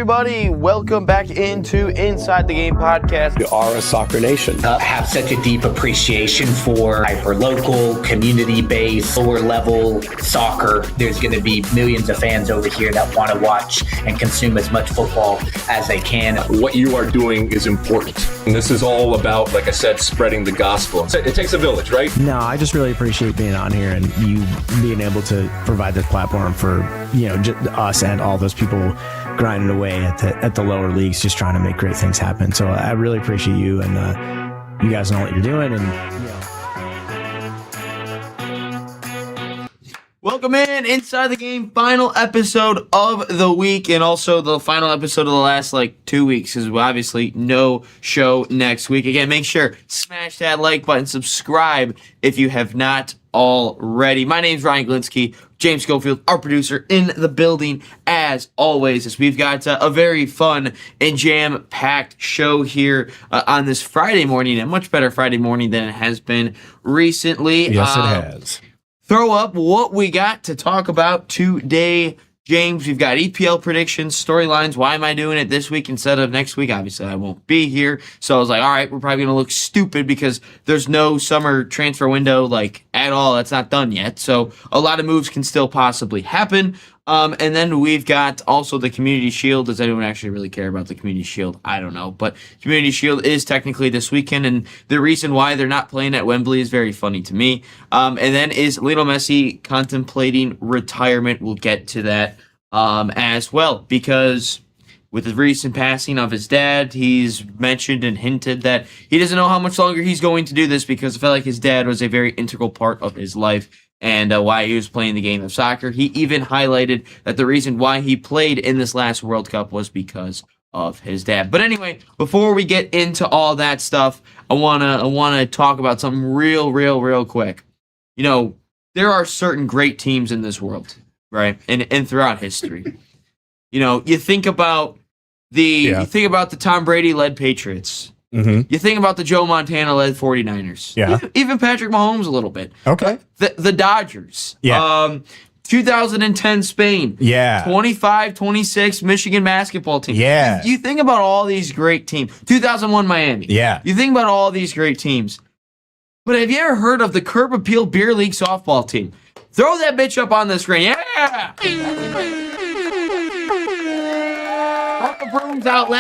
everybody? Welcome back into Inside the Game podcast. You are a soccer nation. Have such a deep appreciation for hyper-local, community-based, lower-level soccer. There's going to be millions of fans over here that want to watch and consume as much football as they can. What you are doing is important. And this is all about, like I said, spreading the gospel. It takes a village, right? No, I just really appreciate being on here and you being able to provide this platform for, us and all those people grinding away at the lower leagues, just trying to make great things happen. So I really appreciate you, and you guys know what you're doing. And welcome in Inside the Game, final episode of the week, and also the final episode of the last 2 weeks, because obviously no show next week. Again, make sure smash that like button, subscribe if you have not already. My name's Ryan Glinsky. James Schofield, our producer, in the building as always, as we've got a very fun and jam-packed show here on this Friday morning, a much better Friday morning than it has been recently. Yes, it has. Throw up what we got to talk about today, James. We've got EPL predictions, storylines. Why am I doing it this week instead of next week? Obviously, I won't be here. So I was like, all right, we're probably going to look stupid because there's no summer transfer window at all. That's not done yet. So a lot of moves can still possibly happen. And then we've got also the Community Shield. Does anyone actually really care about the Community Shield? I don't know. But Community Shield is technically this weekend, and the reason why they're not playing at Wembley is very funny to me. And then is Lionel Messi contemplating retirement? We'll get to that as well, because with the recent passing of his dad, he's mentioned and hinted that he doesn't know how much longer he's going to do this, because I felt like his dad was a very integral part of his life and why he was playing the game of soccer. He even highlighted that the reason why he played in this last World Cup was because of his dad. But anyway, before we get into all that stuff, I wanna talk about something real quick. There are certain great teams in this world, right? And throughout history. You think about the Tom Brady-led Patriots. Mm-hmm. You think about the Joe Montana-led 49ers. Yeah. Even Patrick Mahomes a little bit. Okay. The Dodgers. Yeah. 2010 Spain. Yeah. 25-26 Michigan basketball team. Yeah. You think about all these great teams. 2001 Miami. Yeah. You think about all these great teams. But have you ever heard of the Curb Appeal Beer League softball team? Throw that bitch up on the screen. Yeah! Brought the brooms out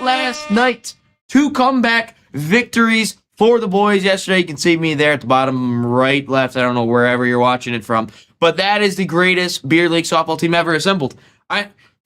last night. 2 comeback victories for the boys yesterday. You can see me there at the bottom right, left. I don't know, wherever you're watching it from. But that is the greatest beer league softball team ever assembled.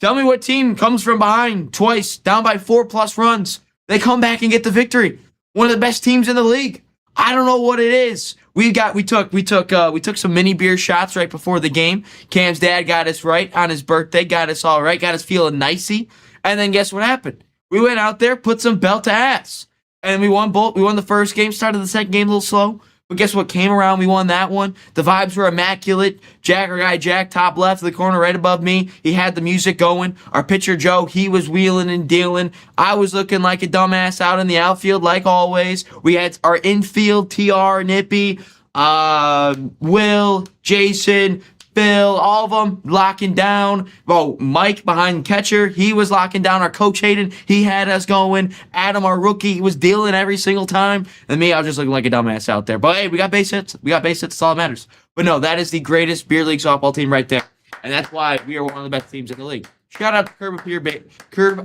Tell me what team comes from behind twice, down by 4+ runs. They come back and get the victory. One of the best teams in the league. I don't know what it is. We took some mini beer shots right before the game. Cam's dad got us right on his birthday, got us all right, got us feeling nicey. And then guess what happened? We went out there, put some belt to ass. And we won both. We won the first game, started the second game a little slow. But guess what? Came around, we won that one. The vibes were immaculate. Our guy Jack, top left of the corner right above me. He had the music going. Our pitcher Joe, he was wheeling and dealing. I was looking like a dumbass out in the outfield like always. We had our infield, TR, Nippy, Will, Jason, Bill, all of them locking down. Mike behind catcher, he was locking down. Our coach Hayden, he had us going. Adam, our rookie, he was dealing every single time. And me, I was just looking like a dumbass out there. But hey, we got base hits. That's all that matters. But no, that is the greatest beer league softball team right there. And that's why we are one of the best teams in the league. Shout out to Curb Appeal Baseball team.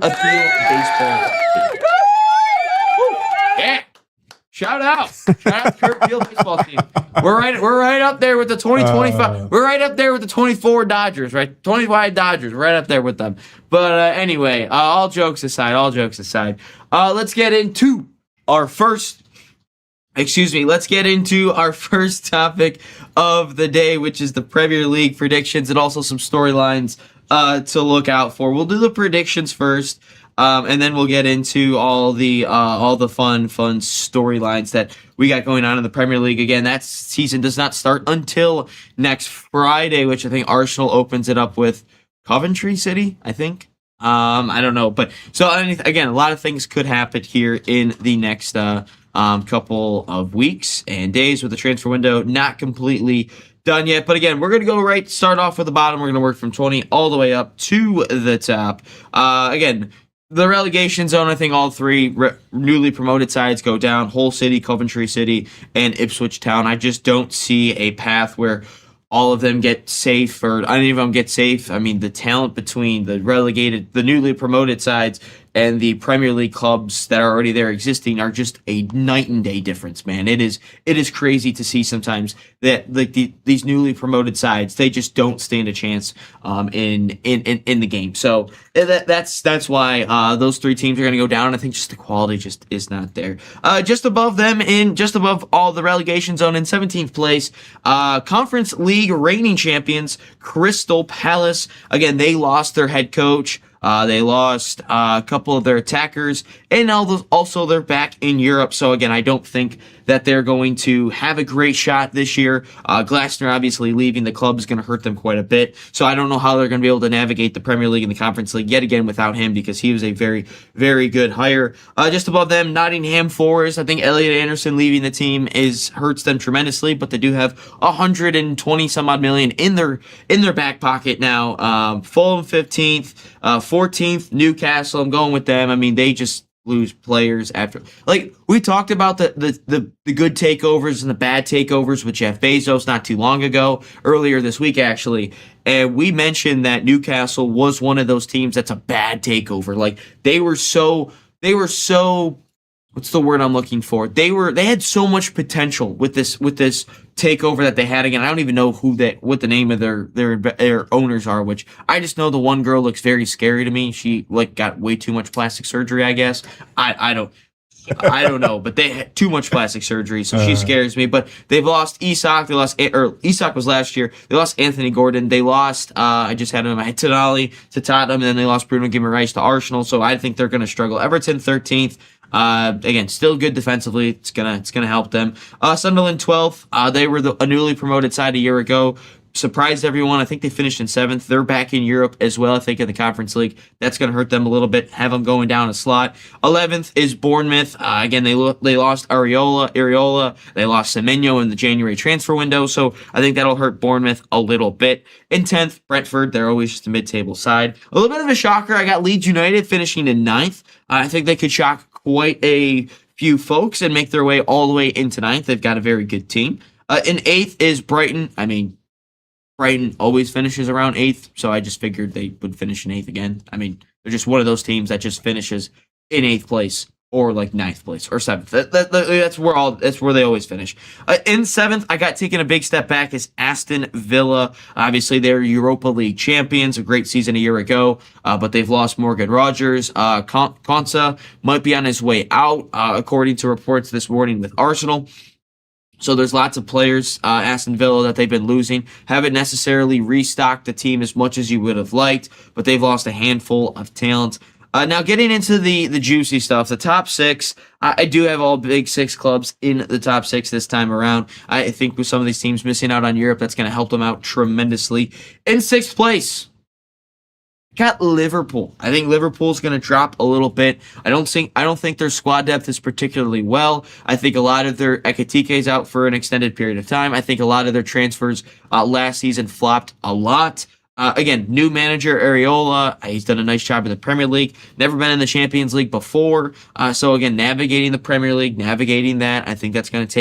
Yeah. Shout out to Curb Appeal Baseball team. We're right up there with the 2025. We're right up there with the 24 Dodgers, right? 25 Dodgers. We're right up there with them. But anyway, all jokes aside, let's get into our first topic of the day, which is the Premier League predictions and also some storylines to look out for. We'll do the predictions first. And then we'll get into all the fun storylines that we got going on in the Premier League. Again, that season does not start until next Friday, which I think Arsenal opens it up with Coventry City, I think. I don't know. But so again, a lot of things could happen here in the next couple of weeks and days with the transfer window not completely done yet. But again, we're going to go start off with the bottom. We're going to work from 20 all the way up to the top. Again, the relegation zone, I think all three newly promoted sides go down. Hull City, Coventry City, and Ipswich Town. I just don't see a path where all of them get safe, or any of them get safe. I mean, the talent between the newly promoted sides and the Premier League clubs that are already there existing are just a night and day difference, man. It is crazy to see sometimes that like these newly promoted sides, they just don't stand a chance in the game. So that's why those three teams are going to go down. I think just the quality just is not there. Just above them, just above all the relegation zone in 17th place, Conference League reigning champions Crystal Palace. Again, they lost their head coach. They lost a couple of their attackers, and now also they're back in Europe. So again, I don't think that they're going to have a great shot this year. Glasner obviously leaving the club is going to hurt them quite a bit. So I don't know how they're going to be able to navigate the Premier League and the Conference League yet again without him, because he was a very, very good hire. Just above them, Nottingham Forest. I think Elliot Anderson leaving the team hurts them tremendously, but they do have 120 some odd million in their back pocket now. Fulham 15th, 14th Newcastle. I'm going with them. I mean, they just lose players after, like we talked about the good takeovers and the bad takeovers with Jeff Bezos not too long ago, earlier this week actually, and we mentioned that Newcastle was one of those teams that's a bad takeover. Like they were so what's the word I'm looking for? They had so much potential with this takeover that they had. Again, I don't even know what the name of their owners are, which I just know the one girl looks very scary to me. She like got way too much plastic surgery, I guess. I don't know, but they had too much plastic surgery, so she scares me. But they've lost Isak. Isak was last year. They lost Anthony Gordon. They lost, I just had him in my head, Tonali to Tottenham, and then they lost Bruno Guimaraes to Arsenal. So I think they're going to struggle. Everton 13th. Again, still good defensively. It's gonna help them. Sunderland 12th. They were a newly promoted side a year ago. Surprised everyone. I think they finished in 7th. They're back in Europe as well, I think, in the Conference League. That's going to hurt them a little bit, have them going down a slot. 11th is Bournemouth. Again, they lost Areola. They lost Semenyo in the January transfer window, so I think that'll hurt Bournemouth a little bit. In 10th, Brentford. They're always just a mid-table side. A little bit of a shocker. I got Leeds United finishing in 9th. I think they could shock quite a few folks and make their way all the way into 9th. They've got a very good team. In 8th is Brighton. I mean, Brighton always finishes around 8th, so I just figured they would finish in 8th again. I mean, they're just one of those teams that just finishes in 8th place or like 9th place or 7th. That's where they always finish. In 7th, I got taken a big step back is Aston Villa. Obviously, they're Europa League champions, a great season a year ago, but they've lost Morgan Rogers. Konsa might be on his way out, according to reports this morning with Arsenal. So there's lots of players, Aston Villa, that they've been losing. Haven't necessarily restocked the team as much as you would have liked, but they've lost a handful of talent. Now getting into the juicy stuff, the top 6, I do have all big 6 clubs in the top 6 this time around. I think with some of these teams missing out on Europe, that's going to help them out tremendously. In 6th place, got Liverpool. I think Liverpool's going to drop a little bit. I don't think their squad depth is particularly well. I think a lot of their Ekitike's out for an extended period of time. I think a lot of their transfers last season flopped a lot. Again, new manager Areola. He's done a nice job in the Premier League. Never been in the Champions League before. So again, navigating the Premier League, navigating that, I think that's going to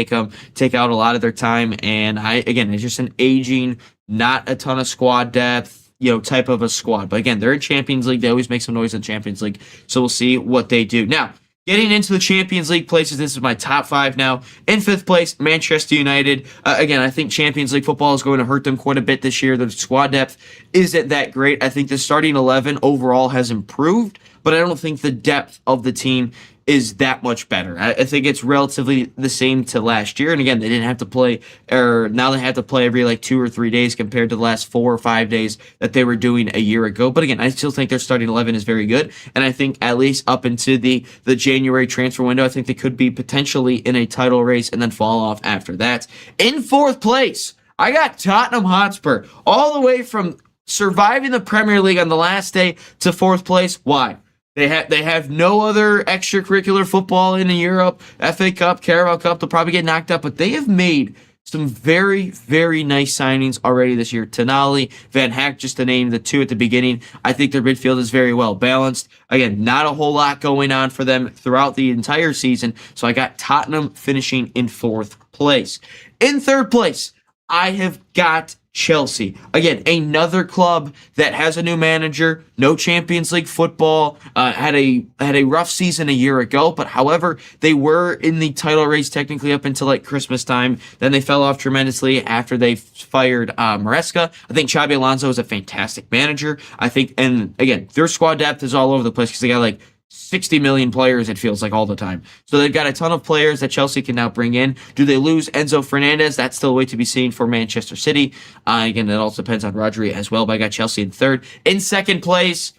take out a lot of their time. And it's just an aging, not a ton of squad depth, type of a squad. But again, they're in Champions League. They always make some noise in the Champions League. So we'll see what they do. Now, getting into the Champions League places, this is my top 5 now. In 5th place, Manchester United. Again, I think Champions League football is going to hurt them quite a bit this year. Their squad depth isn't that great. I think the starting 11 overall has improved, but I don't think the depth of the team is that much better. I think it's relatively the same to last year. And again, they didn't have to play, or now they have to play every 2 or 3 days compared to the last 4 or 5 days that they were doing a year ago. But again, I still think their starting 11 is very good. And I think at least up into the January transfer window, I think they could be potentially in a title race and then fall off after that. In 4th place, I got Tottenham Hotspur, all the way from surviving the Premier League on the last day to 4th place. Why? They have no other extracurricular football in Europe, FA Cup, Carabao Cup. They'll probably get knocked out, but they have made some very, very nice signings already this year. Tonali, Van Hack, just to name the two at the beginning. I think their midfield is very well balanced. Again, not a whole lot going on for them throughout the entire season. So I got Tottenham finishing in 4th place. In 3rd place, I have got Chelsea. Again, another club that has a new manager, no Champions League football, had a rough season a year ago, but however, they were in the title race technically up until like Christmas time. Then they fell off tremendously after they fired Maresca. I think Xabi Alonso is a fantastic manager. I think, and again, their squad depth is all over the place because they got like 60 million players, it feels like, all the time. So they've got a ton of players that Chelsea can now bring in. Do they lose Enzo Fernandez? That's still a way to be seen for Manchester City. Again, it also depends on Rodri as well, but I got Chelsea in 3rd. In 2nd place,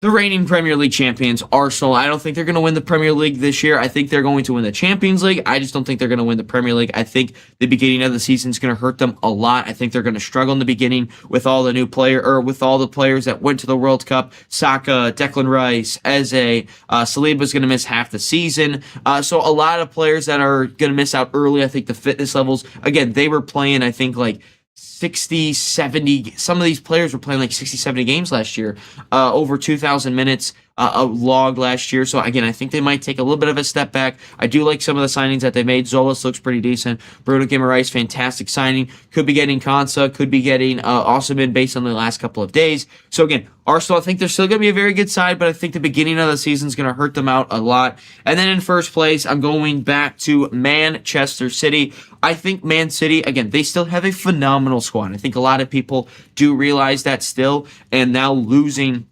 the reigning Premier League champions, Arsenal. I don't think they're going to win the Premier League this year. I think they're going to win the Champions League. I just don't think they're going to win the Premier League. I think the beginning of the season is going to hurt them a lot. I think they're going to struggle in the beginning with all the with all the players that went to the World Cup. Saka, Declan Rice, Eze, Saliba's going to miss half the season. So a lot of players that are going to miss out early. I think the fitness levels, again, they were playing, I think, like 60, 70, some of these players were playing like 60, 70 games last year, over 2,000 minutes a log last year. So again, I think they might take a little bit of a step back. I do like some of the signings that they made. Zolas looks pretty decent. Bruno Guimaraes, fantastic signing. Could be getting Konsa, could be getting Osimhen based on the last couple of days. So again, Arsenal, I think they're still going to be a very good side, but I think the beginning of the season is going to hurt them out a lot. And then in 1st place, I'm going back to Manchester City. I think Man City, again, they still have a phenomenal squad. I think a lot of people do realize that still, and now losing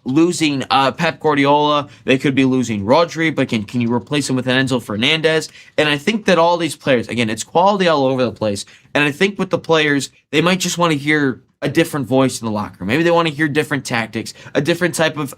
Pep Guardiola, they could be losing Rodri, but can you replace him with an Enzo Fernandez? And I think that all these players, again, it's quality all over the place. And I think with the players, they might just want to hear a different voice in the locker room. Maybe they want to hear different tactics, a different type of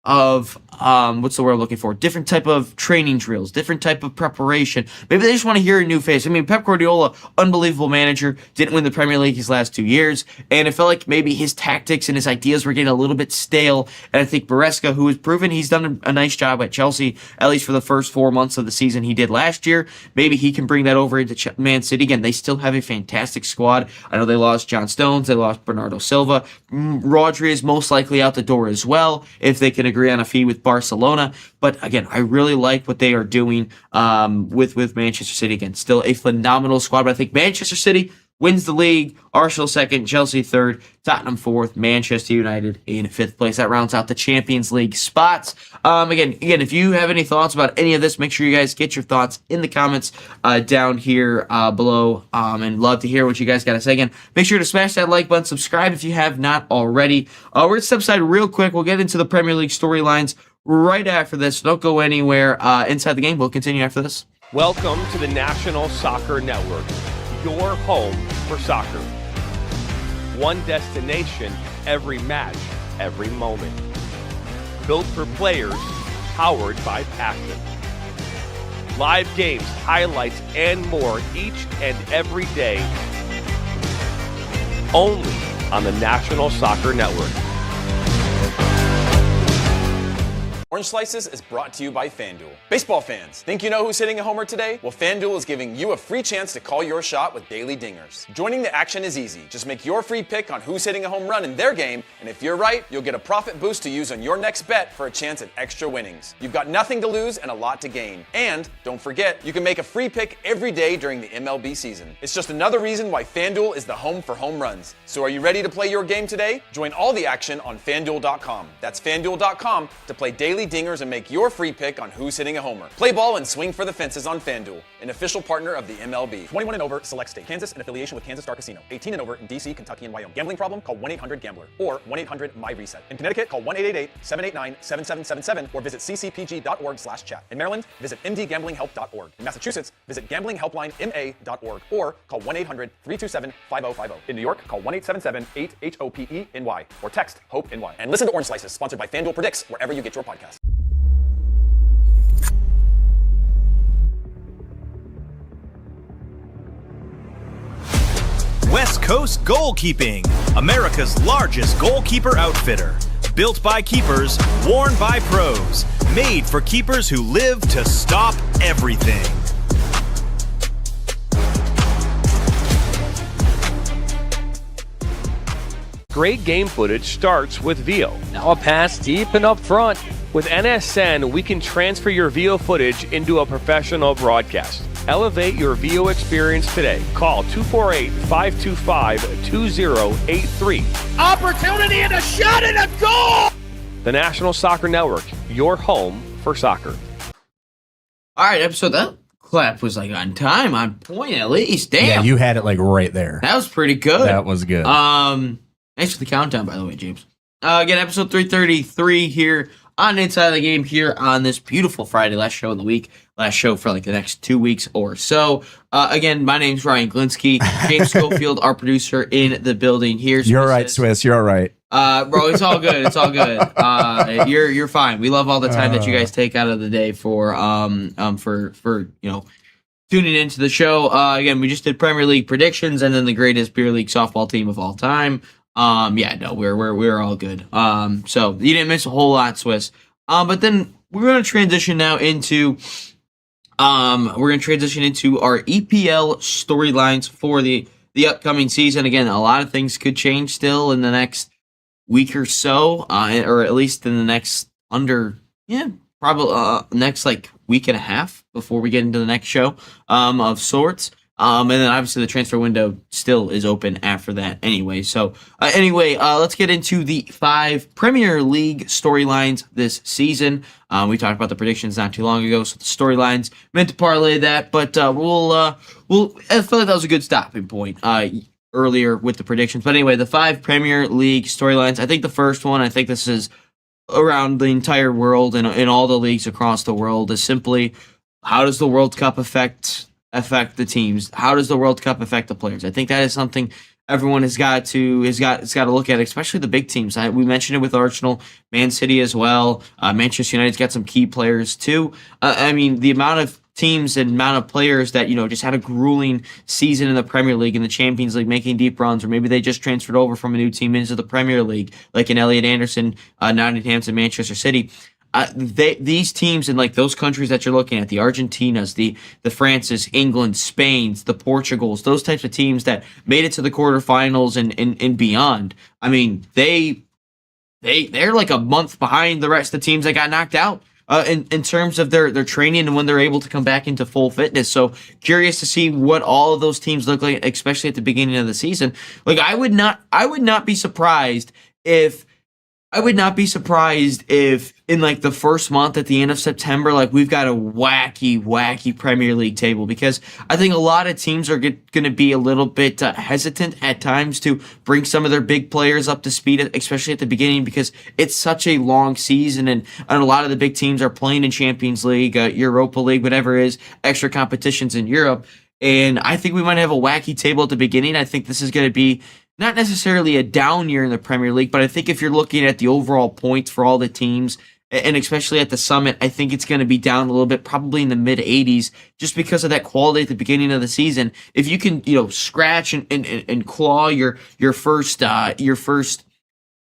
what's the word I'm looking for? Different type of training drills, different type of preparation. Maybe they just want to hear a new face. I mean, Pep Guardiola, unbelievable manager, didn't win the Premier League his last 2 years, and it felt like maybe his tactics and his ideas were getting a little bit stale. And I think Maresca, who has proven he's done a nice job at Chelsea, at least for the first 4 months of the season he did last year, maybe he can bring that over into Man City. Again, they still have a fantastic squad. I know they lost John Stones, they lost Bernardo Silva. Rodri is most likely out the door as well, if they can agree on a fee with Barcelona. But again, I really like what they are doing with Manchester City. Again, still a phenomenal squad, but I think Manchester City wins the league. Arsenal 2nd, Chelsea 3rd, Tottenham 4th, Manchester United in 5th place. That rounds out the Champions League spots. Again, if you have any thoughts about any of this, make sure you guys get your thoughts in the comments down here below, and love to hear what you guys got to say. Again, make sure to smash that like button, subscribe if you have not already. We're going to step aside real quick. We'll get into the Premier League storylines right after this. Don't go anywhere. Inside the Game, we'll continue after this. Welcome to the National Soccer Network, your home for soccer. One destination, every match, every moment. Built for players, powered by passion. Live games, highlights, and more each and every day. Only on the National Soccer Network. Orange Slices is brought to you by FanDuel. Baseball fans, think you know who's hitting a homer today? Well, FanDuel is giving you a free chance to call your shot with daily dingers. Joining the action is easy. Just make your free pick on who's hitting a home run in their game, and if you're right, you'll get a profit boost to use on your next bet for a chance at extra winnings. You've got nothing to lose and a lot to gain. And don't forget, you can make a free pick every day during the MLB season. It's just another reason why FanDuel is the home for home runs. So are you ready to play your game today? Join all the action on FanDuel.com. That's FanDuel.com to play daily dingers and make your free pick on who's hitting a homer. Play ball and swing for the fences on FanDuel, an official partner of the MLB. 21 and over, select state. Kansas in affiliation with Kansas Star Casino. 18 and over in DC, Kentucky, and Wyoming. Gambling problem? Call 1-800-GAMBLER or 1-800-MY-RESET. In Connecticut, call 1-888-789-7777 or visit ccpg.org/chat. In Maryland, visit mdgamblinghelp.org. In Massachusetts, visit gamblinghelplinema.org or call 1-800-327-5050. In New York, call 1-877-8-HOPE-NY or text HOPE-NY. And listen to Orange Slices, sponsored by FanDuel Predicts, wherever you get your podcast. West Coast Goalkeeping, America's largest goalkeeper outfitter. Built by keepers, worn by pros. Made for keepers who live to stop everything. Great game footage starts with VIO. Now a pass deep and up front. With NSN, we can transfer your VIO footage into a professional broadcast. Elevate your VIO experience today. Call 248-525-2083. Opportunity and a shot and a goal! The National Soccer Network, your home for soccer. All right, episode that clap was like on time, on point at least. Damn, Yeah, you had it like right there. that was pretty good. That was good. Thanks for the countdown, by the way, James. Again, episode 333 here on Inside the Game here on this beautiful Friday, last show of the week, last show for like the next 2 weeks or so. Again, my name's Ryan Glinsky, James Schofield, our producer in the building here. You're right, Swiss. You're right. Bro, it's all good. It's all good. You're fine. We love all the time that you guys take out of the day for tuning into the show. Again, we just did Premier League predictions and then the greatest beer league softball team of all time. We're all good. So you didn't miss a whole lot, Swiss. But then we're gonna transition now into our EPL storylines for the upcoming season. Again, a lot of things could change still in the next week or so, or at least in the next next like week and a half before we get into the next show of sorts. And then obviously the transfer window still is open after that anyway. So let's get into the 5 Premier League storylines this season. We talked about the predictions not too long ago, so the storylines meant to parlay that, but I feel like that was a good stopping point earlier with the predictions. But anyway, the 5 Premier League storylines. I think the first one, I think this is around the entire world and in all the leagues across the world, is simply how does the World Cup affect the teams? How does the World Cup affect the players? I think that is something everyone has got to look at, especially the big teams. We mentioned it with Arsenal, Man City as well. Manchester United's got some key players too. The amount of teams and amount of players that just had a grueling season in the Premier League and the Champions League, making deep runs, or maybe they just transferred over from a new team into the Premier League, like in Elliot Anderson, Nottingham to Manchester City. These teams in like those countries that you're looking at, the Argentinas, the Frances, England, Spains, the Portugals, those types of teams that made it to the quarterfinals and beyond. I mean, they're like a month behind the rest of the teams that got knocked out in terms of their training and when they're able to come back into full fitness. So curious to see what all of those teams look like, especially at the beginning of the season. Like I would not be surprised if in like the first month at the end of September, like we've got a wacky Premier League table, because I think a lot of teams are going to be a little bit hesitant at times to bring some of their big players up to speed, especially at the beginning, because it's such a long season and a lot of the big teams are playing in Champions League, Europa League, whatever it is, extra competitions in Europe. And I think we might have a wacky table at the beginning. I think this is going to be not necessarily a down year in the Premier League, but I think if you're looking at the overall points for all the teams, and especially at the summit, I think it's going to be down a little bit, probably in the mid 80s, just because of that quality at the beginning of the season. If you can, scratch and claw your first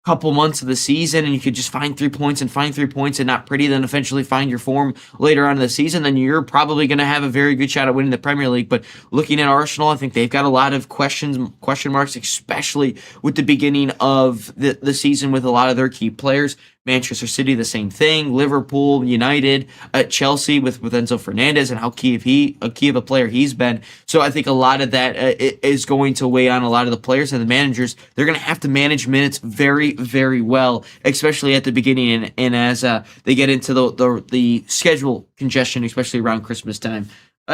couple months of the season, and you could just find 3 points and not pretty, then eventually find your form later on in the season, then you're probably going to have a very good shot at winning the Premier League. But looking at Arsenal, I think they've got a lot of question marks, especially with the beginning of the season with a lot of their key players. Manchester City, the same thing. Liverpool, United, Chelsea with Enzo Fernandez and how key of a player he's been. So I think a lot of that is going to weigh on a lot of the players and the managers. They're going to have to manage minutes very, very well, especially at the beginning and as they get into the schedule congestion, especially around Christmas time.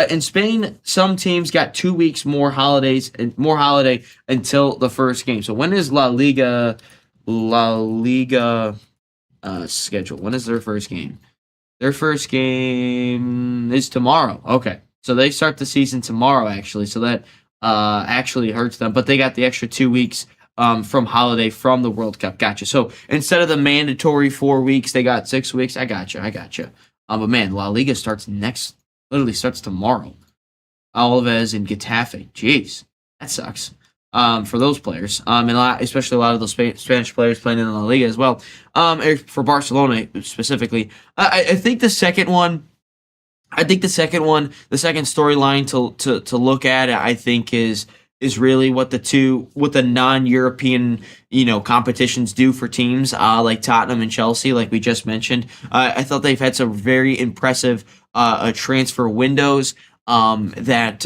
In Spain, some teams got 2 weeks more holiday until the first game. So when is La Liga schedule? When is their first game? Their first game is tomorrow. Okay. So they start the season tomorrow, actually. So that actually hurts them. But they got the extra 2 weeks from holiday from the World Cup. Gotcha. So instead of the mandatory 4 weeks, they got 6 weeks. I gotcha. But man, La Liga literally starts tomorrow. Alaves and Getafe. Jeez. That sucks. For those players, and especially a lot of those Spanish players playing in the La Liga as well. For Barcelona specifically, I think the second storyline to look at, I think is is really what the non-European, competitions do for teams like Tottenham and Chelsea, like we just mentioned. I thought they've had some very impressive transfer windows that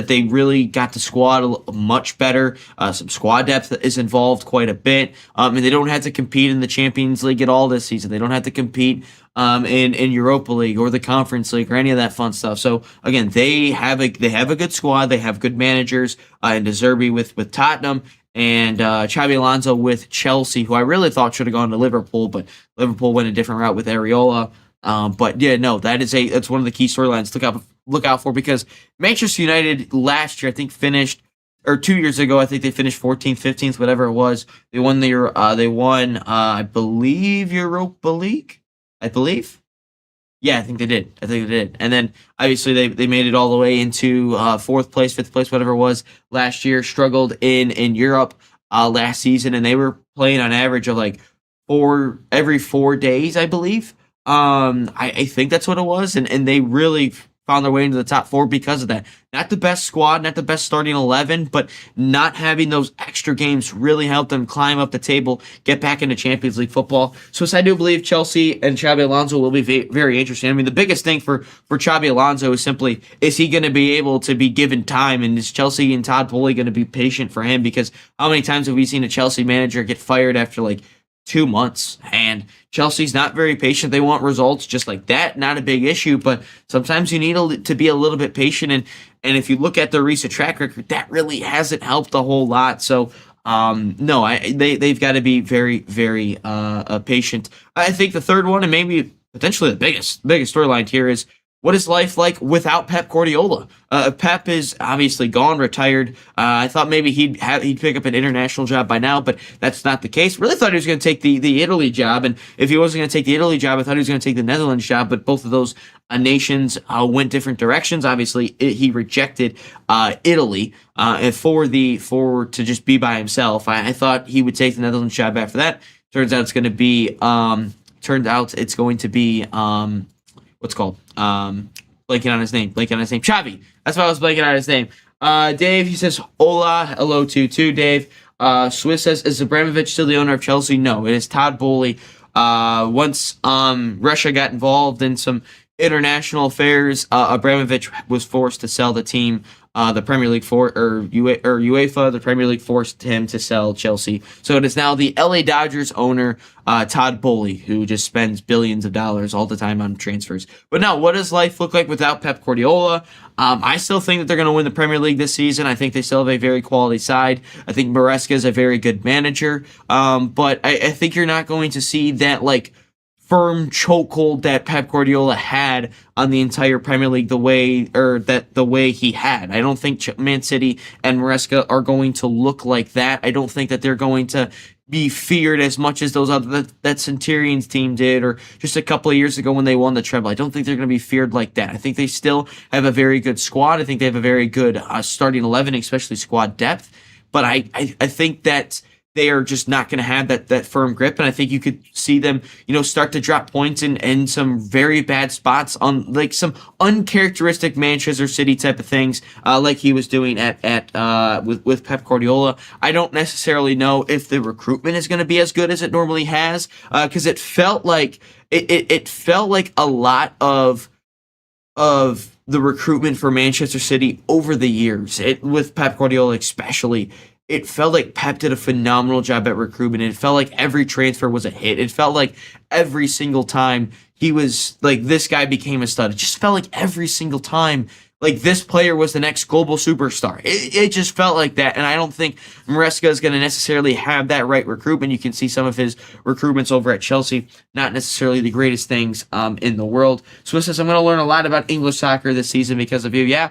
they really got the squad much better. Some squad depth is involved quite a bit, and they don't have to compete in the Champions League at all this season. They don't have to compete in Europa League or the Conference League or any of that fun stuff. So again, they have a good squad. They have good managers, and De Zerbi with Tottenham, and Xabi Alonso with Chelsea, who I really thought should have gone to Liverpool, but Liverpool went a different route with Areola. But yeah, no, that's one of the key storylines to look out for, because Manchester United last year, I think, or 2 years ago, I think they finished 14th, 15th, whatever it was. They won I believe, Europa League. I believe. Yeah, I think they did. And then obviously they made it all the way into fourth place, fifth place, whatever it was last year. Struggled in Europe last season, and they were playing on average of like every 4 days, I believe. I think that's what it was, and they really found their way into the top four because of that. Not the best squad, not the best starting 11, but not having those extra games really helped them climb up the table, get back into Champions League football. So I do believe Chelsea and Xabi Alonso will be very interesting. I mean, the biggest thing for Xabi Alonso is simply, is he going to be able to be given time, and is Chelsea and Todd Boehly going to be patient for him? Because how many times have we seen a Chelsea manager get fired after like 2 months, and Chelsea's not very patient. They want results just like that. Not a big issue, but sometimes you need to be a little bit patient. And if you look at their recent track record, that really hasn't helped a whole lot. So no, they've got to be very, very patient. I think the third one, and maybe potentially the biggest storyline here, is what is life like without Pep Guardiola? Pep is obviously gone, retired. I thought maybe he'd pick up an international job by now, but that's not the case. Really thought he was going to take the Italy job, and if he wasn't going to take the Italy job, I thought he was going to take the Netherlands job. But both of those nations went different directions. Obviously, he rejected Italy to just be by himself. I thought he would take the Netherlands job after that. Turns out it's going to be what's called? Blanking on his name. Xavi. That's why I was blanking on his name. Dave, he says, hola, hello to Dave. Swiss says, is Abramovich still the owner of Chelsea? No, it is Todd Boehly. Once Russia got involved in some international affairs, Abramovich was forced to sell the team. The Premier League UEFA, the Premier League forced him to sell Chelsea. So it is now the LA Dodgers owner, Todd Boehly, who just spends billions of dollars all the time on transfers. But now, what does life look like without Pep Guardiola? I still think that they're going to win the Premier League this season. I think they still have a very quality side. I think Maresca is a very good manager. But I think you're not going to see that firm chokehold that Pep Guardiola had on the entire Premier League the way he had. I don't think Man City and Maresca are going to look like that. I don't think that they're going to be feared as much as that Centurions team did, or just a couple of years ago when they won the treble. I don't think they're going to be feared like that. I think they still have a very good squad. I think they have a very good starting 11, especially squad depth. But I think that they are just not going to have that firm grip, and I think you could see them, start to drop points in some very bad spots on some uncharacteristic Manchester City type of things, like he was doing with Pep Guardiola. I don't necessarily know if the recruitment is going to be as good as it normally has, because it felt like it felt like a lot of the recruitment for Manchester City over the years, with Pep Guardiola especially. It felt like Pep did a phenomenal job at recruitment. It felt like every transfer was a hit. It felt like every single time he was this guy became a stud. It just felt like every single time this player was the next global superstar. It just felt like that. And I don't think Maresca is going to necessarily have that right recruitment. You can see some of his recruitments over at Chelsea, not necessarily the greatest things in the world. Swiss says, I'm going to learn a lot about English soccer this season because of you. Yeah.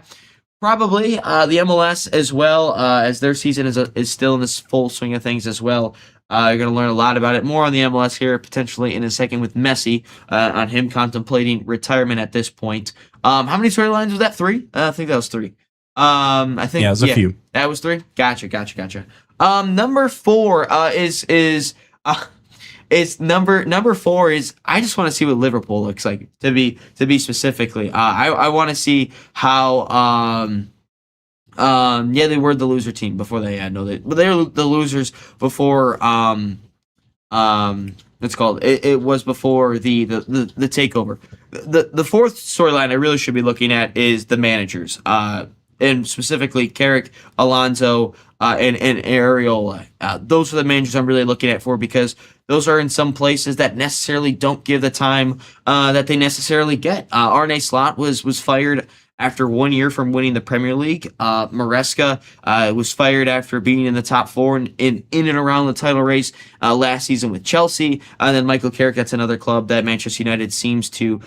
Probably the MLS as well, as their season is still in this full swing of things as well. You're going to learn a lot about it. More on the MLS here, potentially in a second, with Messi, on him contemplating retirement at this point. How many storylines was that? 3? I think that was 3. I think it was a few. That was 3. Gotcha. Number 4 is number 4 is, I just want to see what Liverpool looks like, to be specifically. I want to see how Yeah, they were the loser team before they had but they were the losers before it's called it was before the takeover. The fourth storyline I really should be looking at is the managers. And specifically Carrick, Alonso, and Areola. Those are the managers I'm really looking at because those are in some places that necessarily don't give the time that they necessarily get. Arne Slot was fired after 1 year from winning the Premier League. Maresca was fired after being in the top four in and around the title race last season with Chelsea. And then Michael Carrick, that's another club that Manchester United seems to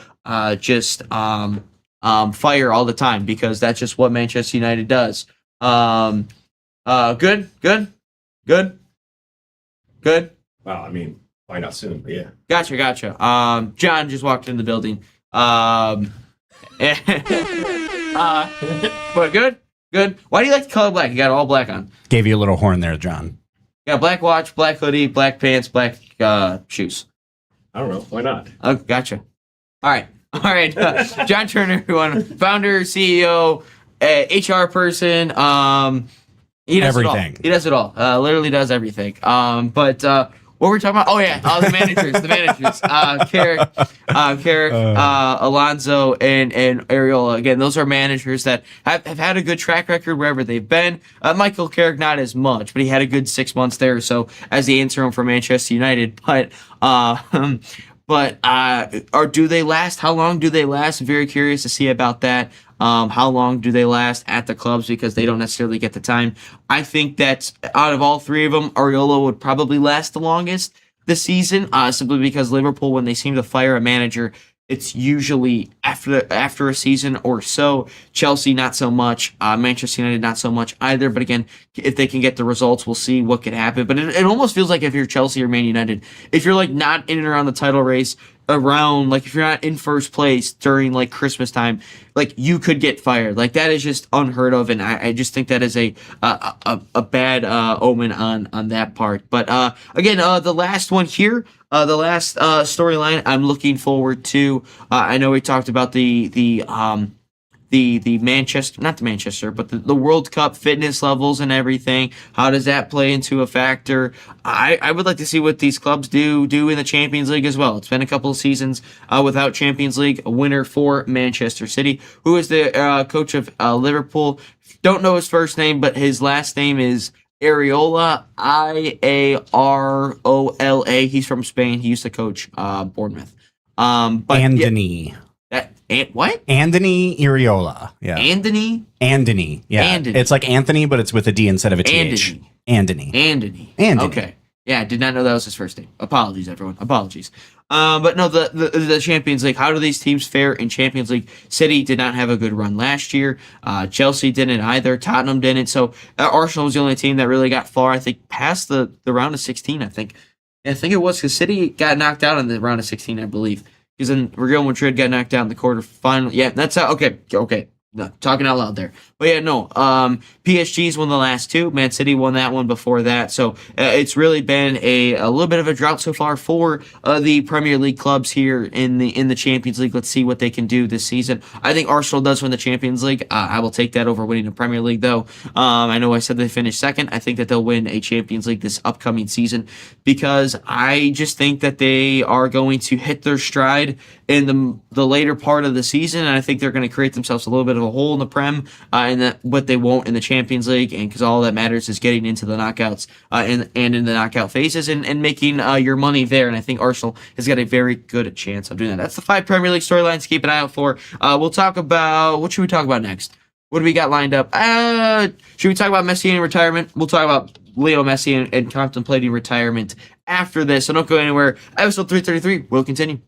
just fire all the time because that's just what Manchester United does. Good. Wow, I mean, find out soon, but yeah. Gotcha. John just walked in the building. But good. Why do you like the color black? You got all black on. Gave you a little horn there, John. Yeah, black watch, black hoodie, black pants, black shoes. I don't know. Why not? Oh, gotcha. All right. John Turner, everyone, founder, CEO, HR person. He does everything. It all. He does it all. Literally does everything. But what were we talking about? Oh yeah, the managers. Carrick, Alonso, and Areola. Again, those are managers that have had a good track record wherever they've been. Michael Carrick, not as much, but he had a good 6 months there or so as the interim for Manchester United. But or do they last? How long do they last? I'm very curious to see about that. How long do they last at the clubs because they don't necessarily get the time. I think that out of all three of them, Areola would probably last the longest this season, simply because Liverpool, when they seem to fire a manager, it's usually after a season or so. Chelsea, not so much. Manchester United, not so much either. But again, if they can get the results, we'll see what could happen. But it almost feels like if you're Chelsea or Man United, if you're like not in and around the title race, around like if you're not in first place during like Christmas time, like you could get fired. Like that is just unheard of, and I just think that is a bad omen on that part. But again, the last one here. The last storyline I'm looking forward to. I know we talked about the Manchester, not the Manchester, but the World Cup fitness levels and everything. How does that play into a factor? I would like to see what these clubs do in the Champions League as well. It's been a couple of seasons without Champions League. A winner for Manchester City. Who is the coach of Liverpool? Don't know his first name, but his last name is Areola, Iarola. He's from Spain. He used to coach Bournemouth. Andoni. What? Andoni Areola. Yeah. Andoni? Andoni. Yeah. Andoni. It's like Anthony, but it's with a D instead of a TH. Andoni. Okay. Yeah, I did not know that was his first name. Apologies, everyone. Apologies. But no, the Champions League. How do these teams fare in Champions League? City did not have a good run last year. Chelsea didn't either. Tottenham didn't. So Arsenal was the only team that really got far. I think past the round of 16. I think it was because City got knocked out in the round of 16. I believe because then Real Madrid got knocked out in the quarterfinal. Yeah, that's how. Okay. No, talking out loud there. But yeah, no. PSG's won the last two. Man City won that one before that. So it's really been a little bit of a drought so far for the Premier League clubs here in the Champions League. Let's see what they can do this season. I think Arsenal does win the Champions League. I will take that over winning the Premier League, though. I know I said they finished second. I think that they'll win a Champions League this upcoming season because I just think that they are going to hit their stride in the later part of the season, and I think they're going to create themselves a little bit of a hole in the Prem, what they won't in the Champions League, and because all that matters is getting into the knockouts and in the knockout phases and making your money there. And I think Arsenal has got a very good chance of doing that. That's the 5 Premier League storylines to keep an eye out for. We'll talk about what should we talk about next? What do we got lined up? Should we talk about Messi and retirement? We'll talk about Leo Messi and contemplating retirement after this. So don't go anywhere. Episode 333 will continue.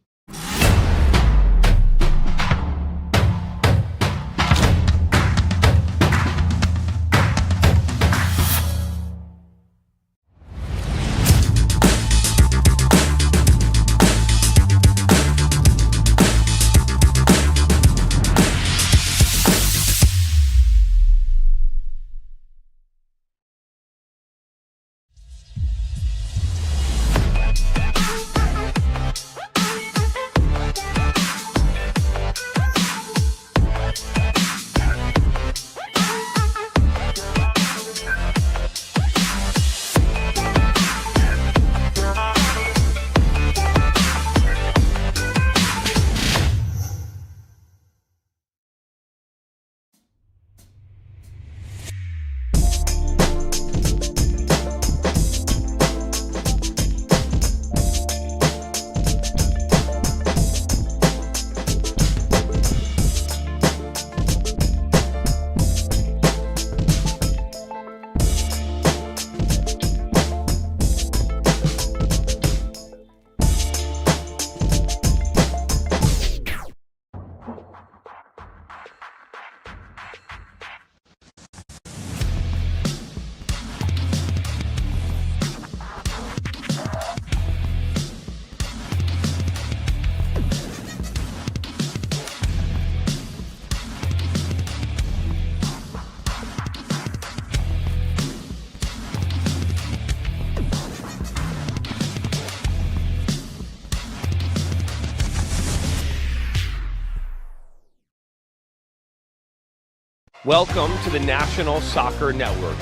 Welcome to the National Soccer Network,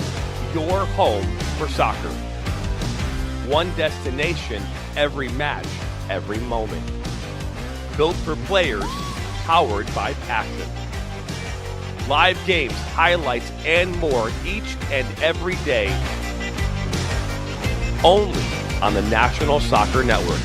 your home for soccer. One destination, every match, every moment. Built for players, powered by passion. Live games, highlights, and more each and every day. Only on the National Soccer Network.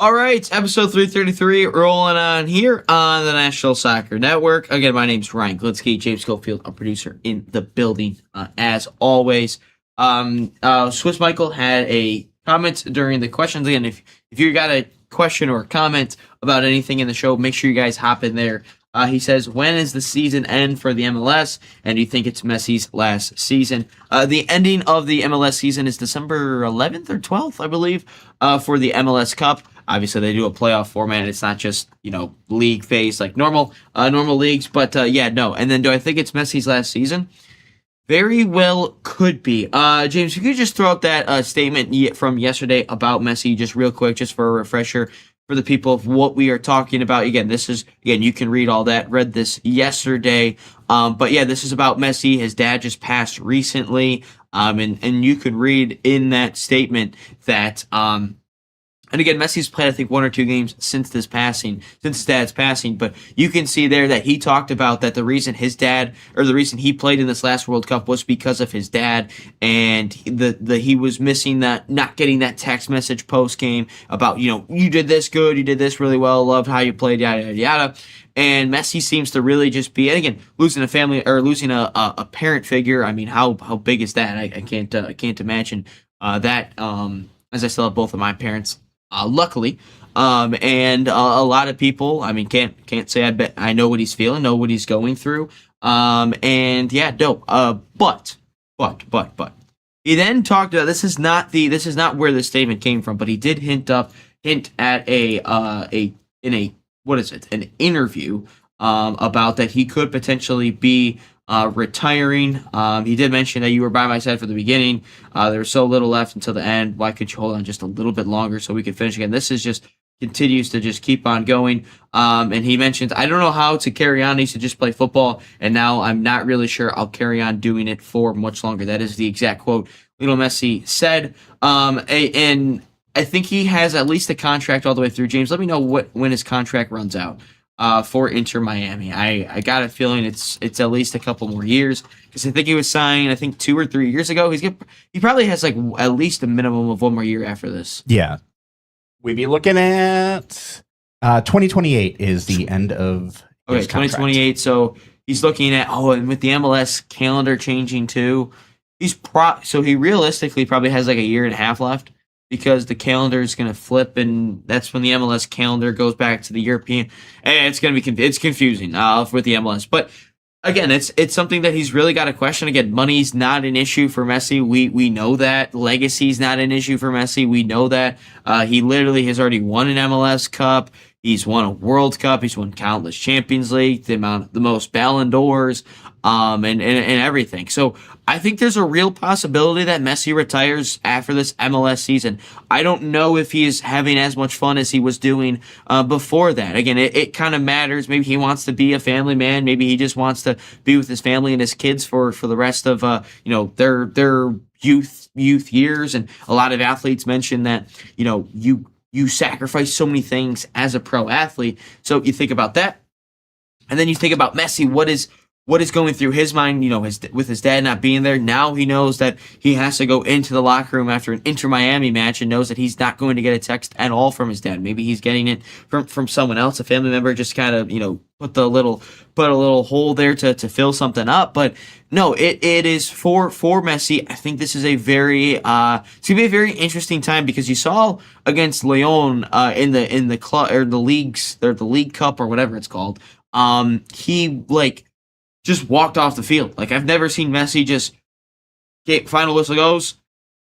All right, episode 333 rolling on here on the National Soccer Network. Again, my name's Ryan Glitzky, James Schofield, a producer in the building, as always. Swiss Michael had a comment during the questions. Again, if you got a question or a comment about anything in the show, make sure you guys hop in there. He says, when is the season end for the MLS? And do you think it's Messi's last season? The ending of the MLS season is December 11th or 12th, I believe, for the MLS Cup. Obviously, they do a playoff format. It's not just, league phase like normal leagues. But, no. And then do I think it's Messi's last season? Very well could be. James, if you could just throw out that statement from yesterday about Messi just real quick, just for a refresher for the people of what we are talking about. Again, you can read all that. Read this yesterday. But yeah, this is about Messi. His dad just passed recently. And you could read in that statement that, and again, Messi's played, I think, 1 or 2 games since his dad's passing, but you can see there that he talked about that the reason he played in this last World Cup was because of his dad, and he was missing that, not getting that text message post game about, you did this good, you did this really well, loved how you played, yada, yada, yada. And Messi seems to really just be, and again, losing a family or losing a parent figure. I mean, how big is that? I can't imagine that. As I still have both of my parents. Luckily, and a lot of people, I mean, can't say I know what he's feeling, know what he's going through, and yeah, no, but he then talked about this is not where the statement came from, but he did hint at an interview about that he could potentially be retiring. He did mention that you were by my side from the beginning. There was so little left until the end. Why could you hold on just a little bit longer so we could finish again? This is just continues to just keep on going. And he mentions, I don't know how to carry on. I used to just play football, and now I'm not really sure I'll carry on doing it for much longer. That is the exact quote Lionel Messi said. And I think he has at least a contract all the way through. James, let me know when his contract runs out. For Inter Miami. I got a feeling it's at least a couple more years, because I think he was signed 2 or 3 years ago. He probably has at least a minimum of 1 more year after this. Yeah. We'd be looking at 2028 is the end of his contract. 2028. So he's looking at, and with the MLS calendar changing too, so he realistically probably has a year and a half left, because the calendar is going to flip, and that's when the MLS calendar goes back to the European. And it's going to be it's confusing with the MLS. But again, it's something that he's really got to question. Again, money's not an issue for Messi. We know that. Legacy's not an issue for Messi. We know that. He literally has already won an MLS Cup. He's won a World Cup. He's won countless Champions League, the most Ballon d'Ors, and everything. So I think there's a real possibility that Messi retires after this MLS season. I don't know if he is having as much fun as he was doing before that. Again, it kind of matters. Maybe he wants to be a family man. Maybe he just wants to be with his family and his kids for the rest of their youth years. And a lot of athletes mention that you sacrifice so many things as a pro athlete. So you think about that. And then you think about Messi, what is going through his mind, with his dad not being there. Now he knows that he has to go into the locker room after an Inter Miami match and knows that he's not going to get a text at all from his dad. Maybe he's getting it from someone else, a family member, just kind of, put a little hole there to fill something up. But no, it is for Messi. I think this is it's gonna be a very interesting time, because you saw against Lyon in the club or the leagues or the League Cup or whatever it's called. He just walked off the field. I've never seen Messi just final whistle goes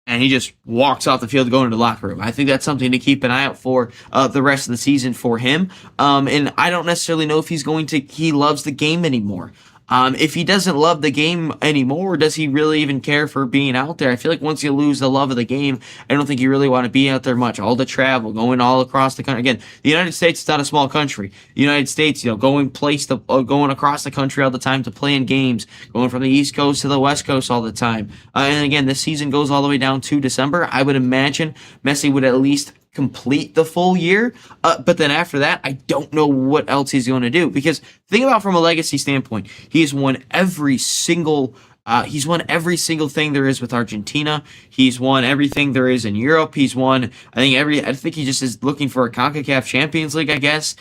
and he just walks off the field to go into the locker room. I think that's something to keep an eye out for the rest of the season for him. And I don't necessarily know if he loves the game anymore. If he doesn't love the game anymore, does he really even care for being out there? I feel like once you lose the love of the game, I don't think you really want to be out there much. All the travel, going all across the country. Again, the United States is not a small country. The United States, going across the country all the time to play in games, going from the East Coast to the West Coast all the time. And again, this season goes all the way down to December. I would imagine Messi would at least complete the full year. But then after that, I don't know what else he's going to do. Because think about from a legacy standpoint, he has won every single thing there is with Argentina. He's won everything there is in Europe. He's won, I think he just is looking for a CONCACAF Champions League, I guess,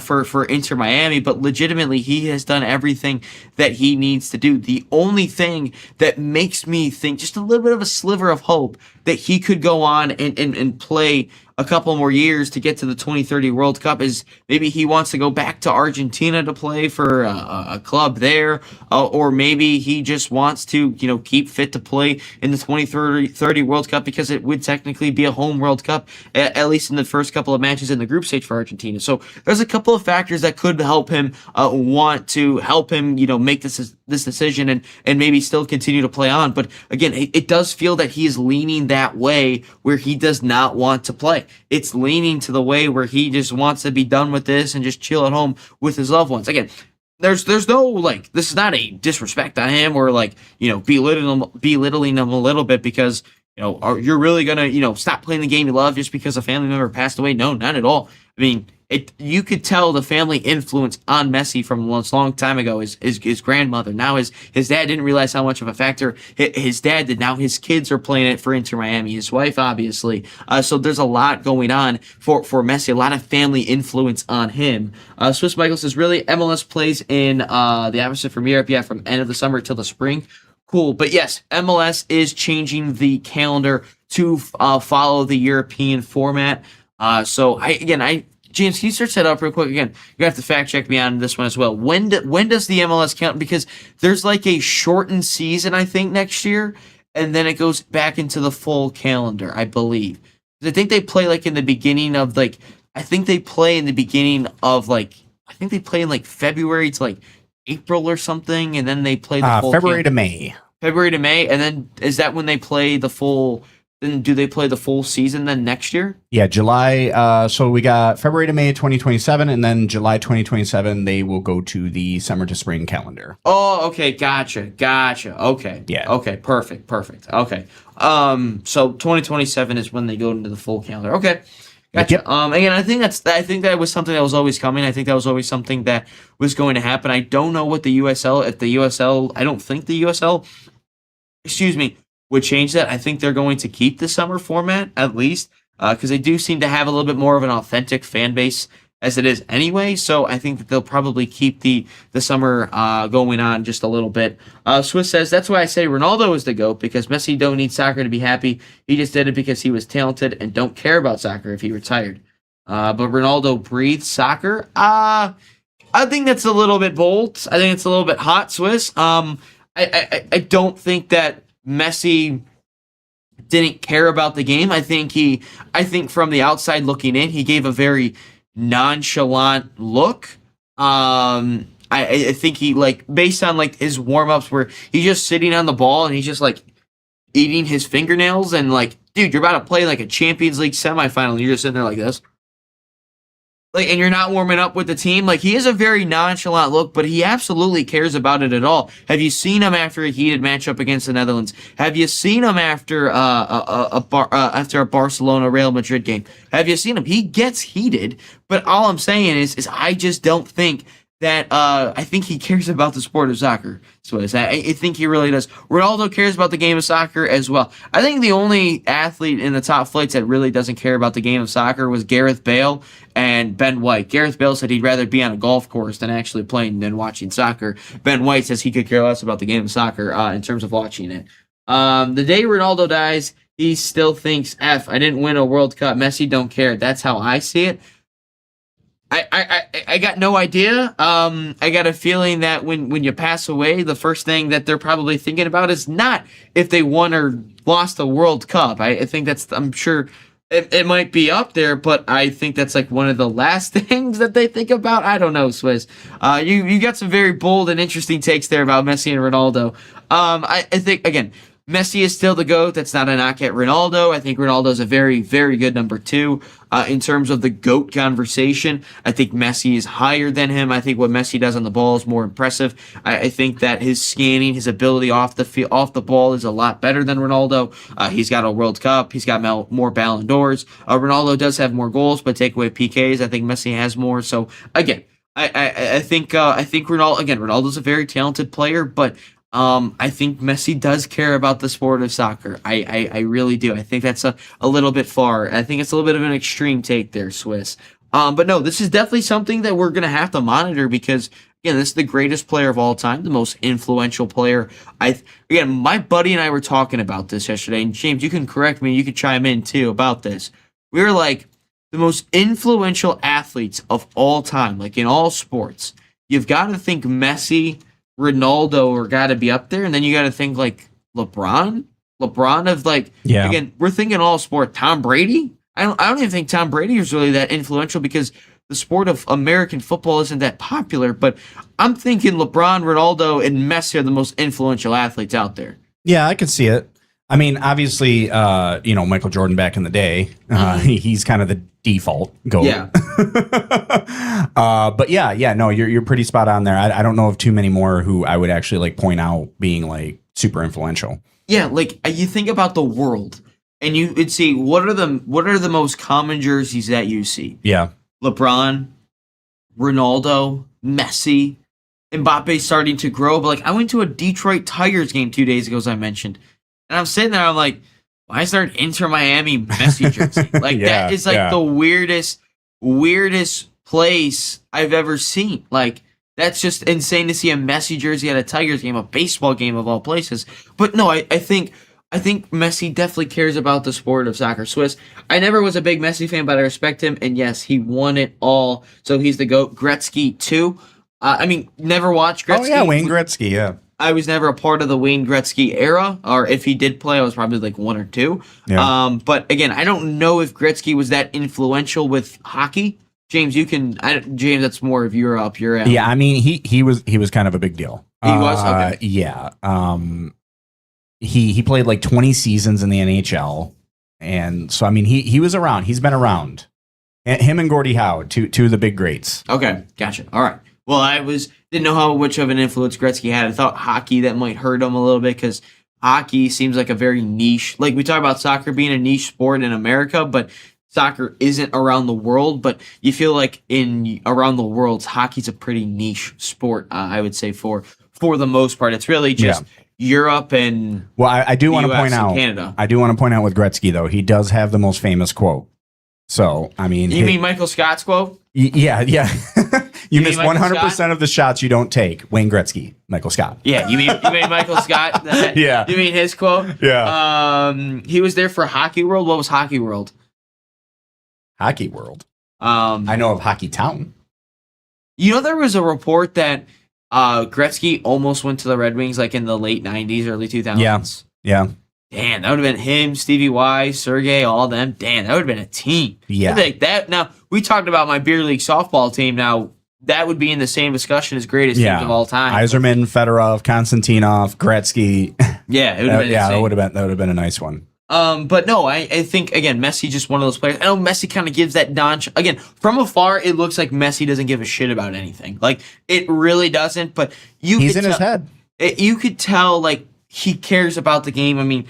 for Inter Miami. But legitimately, he has done everything that he needs to do. The only thing that makes me think just a little bit of a sliver of hope that he could go on and play a couple more years to get to the 2030 World Cup is maybe he wants to go back to Argentina to play for a club there, or maybe he just wants to, keep fit to play in the 2030 World Cup because it would technically be a home World Cup, at least in the first couple of matches in the group stage for Argentina. So there's a couple of factors that could help him want to help him, make this decision and maybe still continue to play on. But again, it does feel that he is leaning that way where he does not want to play. It's leaning to the way where he just wants to be done with this and just chill at home with his loved ones. Again, there's no this is not a disrespect on him or belittling him a little bit because you're really gonna stop playing the game you love just because a family member passed away. No, not at all. I mean, you could tell the family influence on Messi from a long time ago. His grandmother. Now his dad didn't realize how much of a factor his dad did. Now his kids are playing it for Inter Miami. His wife, obviously. So there's a lot going on for Messi. A lot of family influence on him. Swiss Michael says, really, MLS plays in the opposite from Europe. Yeah, from end of the summer till the spring. Cool. But yes, MLS is changing the calendar to follow the European format. James, can you search that up real quick? Again, you have to fact check me on this one as well. When does the MLS count? Because there's a shortened season, I think, next year, and then it goes back into the full calendar, I believe. I think they play in the beginning of I think they play in February to April or something, and then they play the full February to May. February to May, and then is that when they play the full? Then do they play the full season then next year? Yeah, July. So we got February to May 2027, and then July 2027 they will go to the summer to spring calendar. Oh, okay, gotcha. Okay, yeah, okay, perfect. Okay, so 2027 is when they go into the full calendar. Okay, gotcha. Yep. Again, I think that was something that was always coming. I think that was always something that was going to happen. I don't know what the USL. I don't think the USL. Excuse me. Would change that. I think they're going to keep the summer format at least because they do seem to have a little bit more of an authentic fan base as it is anyway. So I think that they'll probably keep the summer going on just a little bit. Swiss says, that's why I say Ronaldo is the GOAT because Messi don't need soccer to be happy. He just did it because he was talented and don't care about soccer if he retired. But Ronaldo breathes soccer. I think that's a little bit bold. I think it's a little bit hot, Swiss. I don't think that Messi didn't care about the game. I think from the outside looking in, he gave a very nonchalant look. I think he based on his warm-ups where he's just sitting on the ball and he's just eating his fingernails and dude, you're about to play a Champions League semifinal and you're just sitting there like this. And you're not warming up with the team. He has a very nonchalant look, but he absolutely cares about it at all. Have you seen him after a heated matchup against the Netherlands? Have you seen him after after a Barcelona Real Madrid game? Have you seen him? He gets heated, but all I'm saying is I just don't think that I think he cares about the sport of soccer. So I think he really does. Ronaldo cares about the game of soccer as well. I think the only athlete in the top flights that really doesn't care about the game of soccer was Gareth Bale and Ben White. Gareth Bale said he'd rather be on a golf course than actually playing than watching soccer. Ben White says he could care less about the game of soccer in terms of watching it. The day Ronaldo dies, he still thinks, I didn't win a World Cup. Messi don't care. That's how I see it. I got no idea. I got a feeling that when you pass away, the first thing that they're probably thinking about is not if they won or lost a World Cup. I think I'm sure It might be up there, but I think that's like one of the last things that they think about. I don't know, Swizz. You got some very bold and interesting takes there about Messi and Ronaldo. I think, again, Messi is still the GOAT. That's not a knock at Ronaldo. I think Ronaldo's a very, very good number 2. In terms of the GOAT conversation, I think Messi is higher than him. I think what Messi does on the ball is more impressive. I think that his scanning, his ability off the ball is a lot better than Ronaldo. He's got a World Cup. He's got more Ballon d'Ors. Ronaldo does have more goals, but take away PKs, I think Messi has more. So again, I think Ronaldo's a very talented player, but I think Messi does care about the sport of soccer. I really do. I think that's a little bit far. I think it's a little bit of an extreme take there, Swiss. But no, this is definitely something that we're going to have to monitor because, again, this is the greatest player of all time, the most influential player. Again, my buddy and I were talking about this yesterday, and James, you can correct me, you can chime in too about this. We were like, the most influential athletes of all time, like in all sports, you've got to think Messi, Ronaldo are got to be up there, and then you got to think like LeBron of like again, we're thinking all sport. Tom Brady, I don't even think Tom Brady is really that influential because the sport of American football isn't that popular. But I'm thinking LeBron, Ronaldo, and Messi are the most influential athletes out there. Yeah, I can see it. I mean, obviously, Michael Jordan back in the day, he's kind of the default GOAT. Yeah. But no, you're pretty spot on there. I don't know of too many more who I would actually like point out being like super influential. Yeah, like you think about the world, and you would see what are the most common jerseys that you see. Yeah, LeBron, Ronaldo, Messi, Mbappe's starting to grow. But like I went to a Detroit Tigers game 2 days ago, as I mentioned, and I'm sitting there, I'm like, why is there an Inter Miami Messi jersey? Like that is like the weirdest place I've ever seen. Like that's just insane to see a Messi jersey at a Tigers game, a baseball game of all places. But no, I think Messi definitely cares about the sport of soccer. Swiss, I never was a big Messi fan, but I respect him, and yes, he won it all, so he's the GOAT. Gretzky too. Never watched Gretzky. Oh yeah, Wayne Gretzky. Yeah. I was never a part of the Wayne Gretzky era, or if he did play, I was probably like 1 or 2. Yeah. But again, I don't know if Gretzky was that influential with hockey. James, James, that's more of your alley. Yeah, I mean, he was kind of a big deal. He was? Okay. Yeah. He played like 20 seasons in the NHL, and so I mean, he was around. He's been around. Him and Gordie Howe, two of the big greats. Okay, gotcha. All right. Well, didn't know how much of an influence Gretzky had. I thought hockey that might hurt him a little bit because hockey seems like a very niche. Like we talk about soccer being a niche sport in America, but soccer isn't around the world. But you feel like around the world, hockey's a pretty niche sport. I would say for the most part, it's really just Europe and I do want to point out Canada. I do want to point out with Gretzky though, he does have the most famous quote. So I mean, you mean Michael Scott's quote? Yeah. You miss 100% of the shots you don't take. Wayne Gretzky, Michael Scott. Yeah, you mean Michael Scott? Yeah. You mean his quote? Yeah. He was there for Hockey World. What was Hockey World? Hockey World. I know of Hockey Town. You know, there was a report that Gretzky almost went to the Red Wings like in the late 90s, early 2000s. Yeah. Damn, that would have been him, Stevie Y, Sergey, all them. Damn, that would have been a team. Yeah. Like that. Now, we talked about my beer league softball team. Now, that would be in the same discussion as greatest teams of all time. Yzerman, Fedorov, Konstantinov, Gretzky. Yeah, it would have been insane. that would have been a nice one. But no, I think again, Messi just one of those players. I know Messi kind of gives that again, from afar, it looks like Messi doesn't give a shit about anything. Like it really doesn't. But he's in his head. You could tell like he cares about the game. I mean,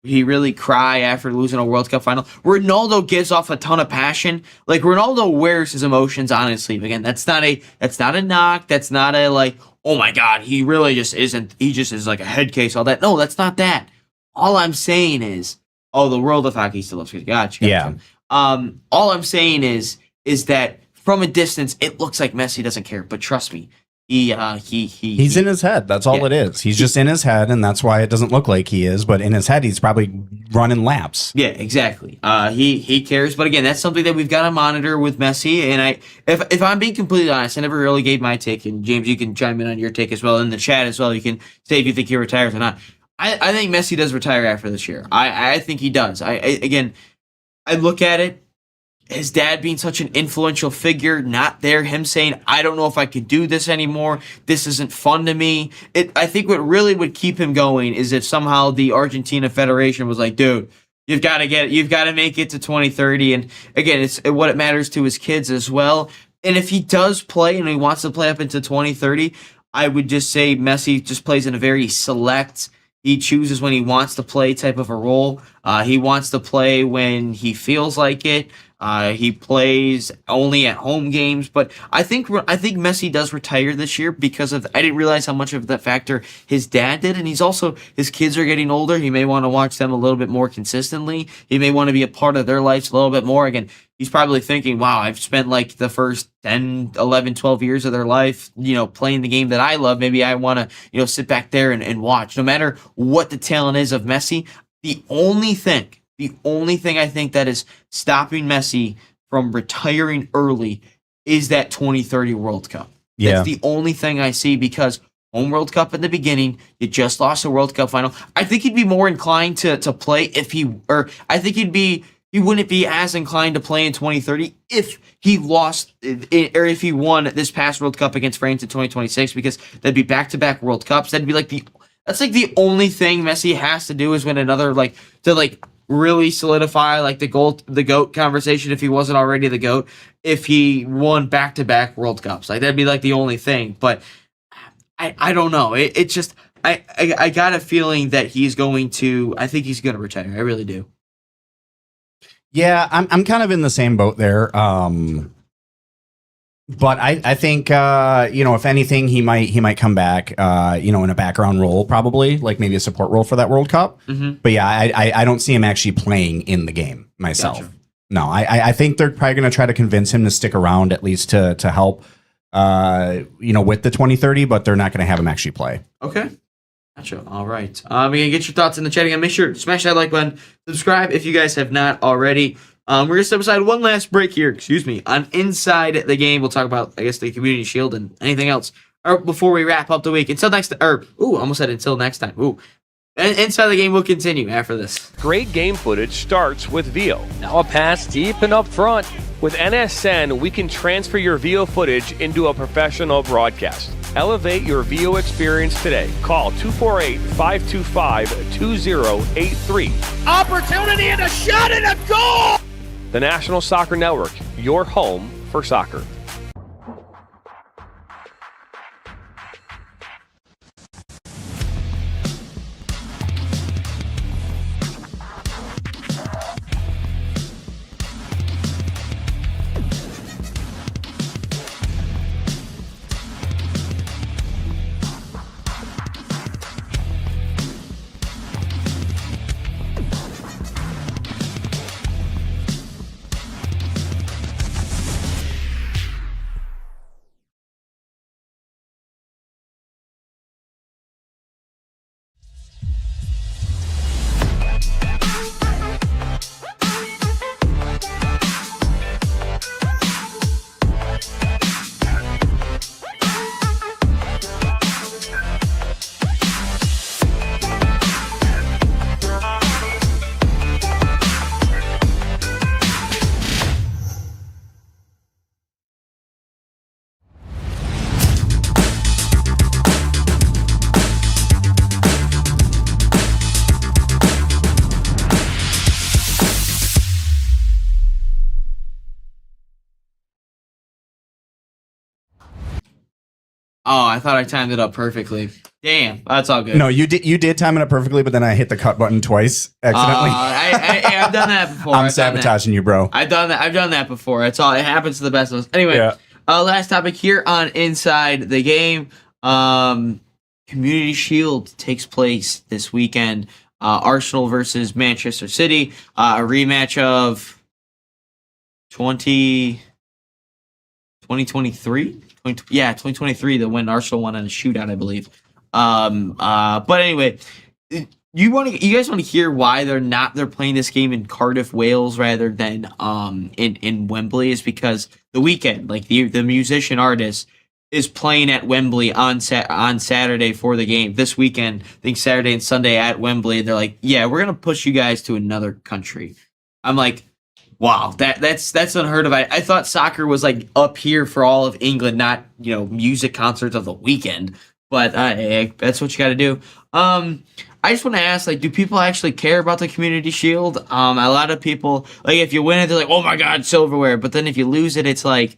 he really cry after losing a World Cup final. Ronaldo gives off a ton of passion. Like Ronaldo wears his emotions on his sleeve. Again, that's not a knock. That's not a like, oh my God, he really just isn't. He just is like a head case, all that. No, that's not that. All I'm saying is, the world of hockey still loves good. Gotcha. Yeah. All I'm saying is that from a distance, it looks like Messi doesn't care. But trust me, he's in his head. That's all it is. He's just in his head, and that's why it doesn't look like he is. But in his head, he's probably running laps. Yeah, exactly. He cares. But again, that's something that we've got to monitor with Messi. And if I'm being completely honest, I never really gave my take. And James, you can chime in on your take as well in the chat as well. You can say if you think he retires or not. I think Messi does retire after this year. I think he does. Again, I look at it, his dad being such an influential figure, not there, him saying, I don't know if I could do this anymore. This isn't fun to me. I think what really would keep him going is if somehow the Argentina Federation was like, dude, you've got to make it to 2030. And again, it's what it matters to his kids as well. And if he does play and he wants to play up into 2030, I would just say Messi just plays in a very select, he chooses when he wants to play type of a role. He wants to play when he feels like it. He plays only at home games, but I think Messi does retire this year because of. I didn't realize how much of that factor his dad did, and his kids are getting older. He may want to watch them a little bit more consistently. He may want to be a part of their lives a little bit more. Again, he's probably thinking, wow, I've spent like the first 10, 11, 12 years of their life, playing the game that I love. Maybe I want to, sit back there and watch. No matter what the talent is of Messi, the only thing I think that is stopping Messi from retiring early is that 2030 World Cup. Yeah. That's the only thing I see because home World Cup in the beginning, you just lost a World Cup final. I think he'd be more inclined to play he wouldn't be as inclined to play in 2030 if he lost or if he won this past World Cup against France in 2026 because that'd be back-to-back World Cups. That'd be that's the only thing Messi has to do is win another to really solidify the GOAT conversation if he wasn't already the GOAT, if he won back-to-back World Cups. That'd be the only thing. But I don't know. It's just I got a feeling that I think he's going to retire. I really do. Yeah, I'm kind of in the same boat there. But I think if anything, he might come back in a background role, probably maybe a support role for that World Cup. Mm-hmm. But yeah, I don't see him actually playing in the game myself. Gotcha. No, I think they're probably going to try to convince him to stick around at least to help with the 2030, but they're not going to have him actually play. Okay. Gotcha. All right. We're going to get your thoughts in the chat again. Make sure to smash that like button. Subscribe if you guys have not already. We're going to step aside one last break here, on Inside the Game. We'll talk about, the Community Shield and anything else before we wrap up the week. Until next time. Almost said until next time. And Inside the Game will continue after this. Great game footage starts with VIO. Now a pass deep and up front. With NSN, we can transfer your VIO footage into a professional broadcast. Elevate your VIO experience today. Call 248-525-2083. Opportunity and a shot and a goal! The National Soccer Network, your home for soccer. Oh, I thought I timed it up perfectly. Damn, that's all good. No, you did time it up perfectly, but then I hit the cut button twice accidentally. I've done that before. I'm sabotaging you, bro. I've done that before. It's all. It happens to the best of us. Anyway, last topic here on Inside the Game. Community Shield takes place this weekend. Arsenal versus Manchester City. A rematch of 2023. 2023, when Arsenal won in a shootout, I believe. But anyway, you guys want to hear why they're playing this game in Cardiff, Wales, rather than in Wembley? Is because The Weeknd, the musician artist, is playing at Wembley on Saturday for the game this weekend. I think Saturday and Sunday at Wembley. They're like, yeah, we're gonna push you guys to another country. I'm like, Wow, that's unheard of. I thought soccer was like up here for all of England, not music concerts of the weekend. But that's what you got to do. I just want to ask, like, do people actually care about the Community Shield? A lot of people, like, if you win it, they're like, oh my God, silverware. But then if you lose it, it's like,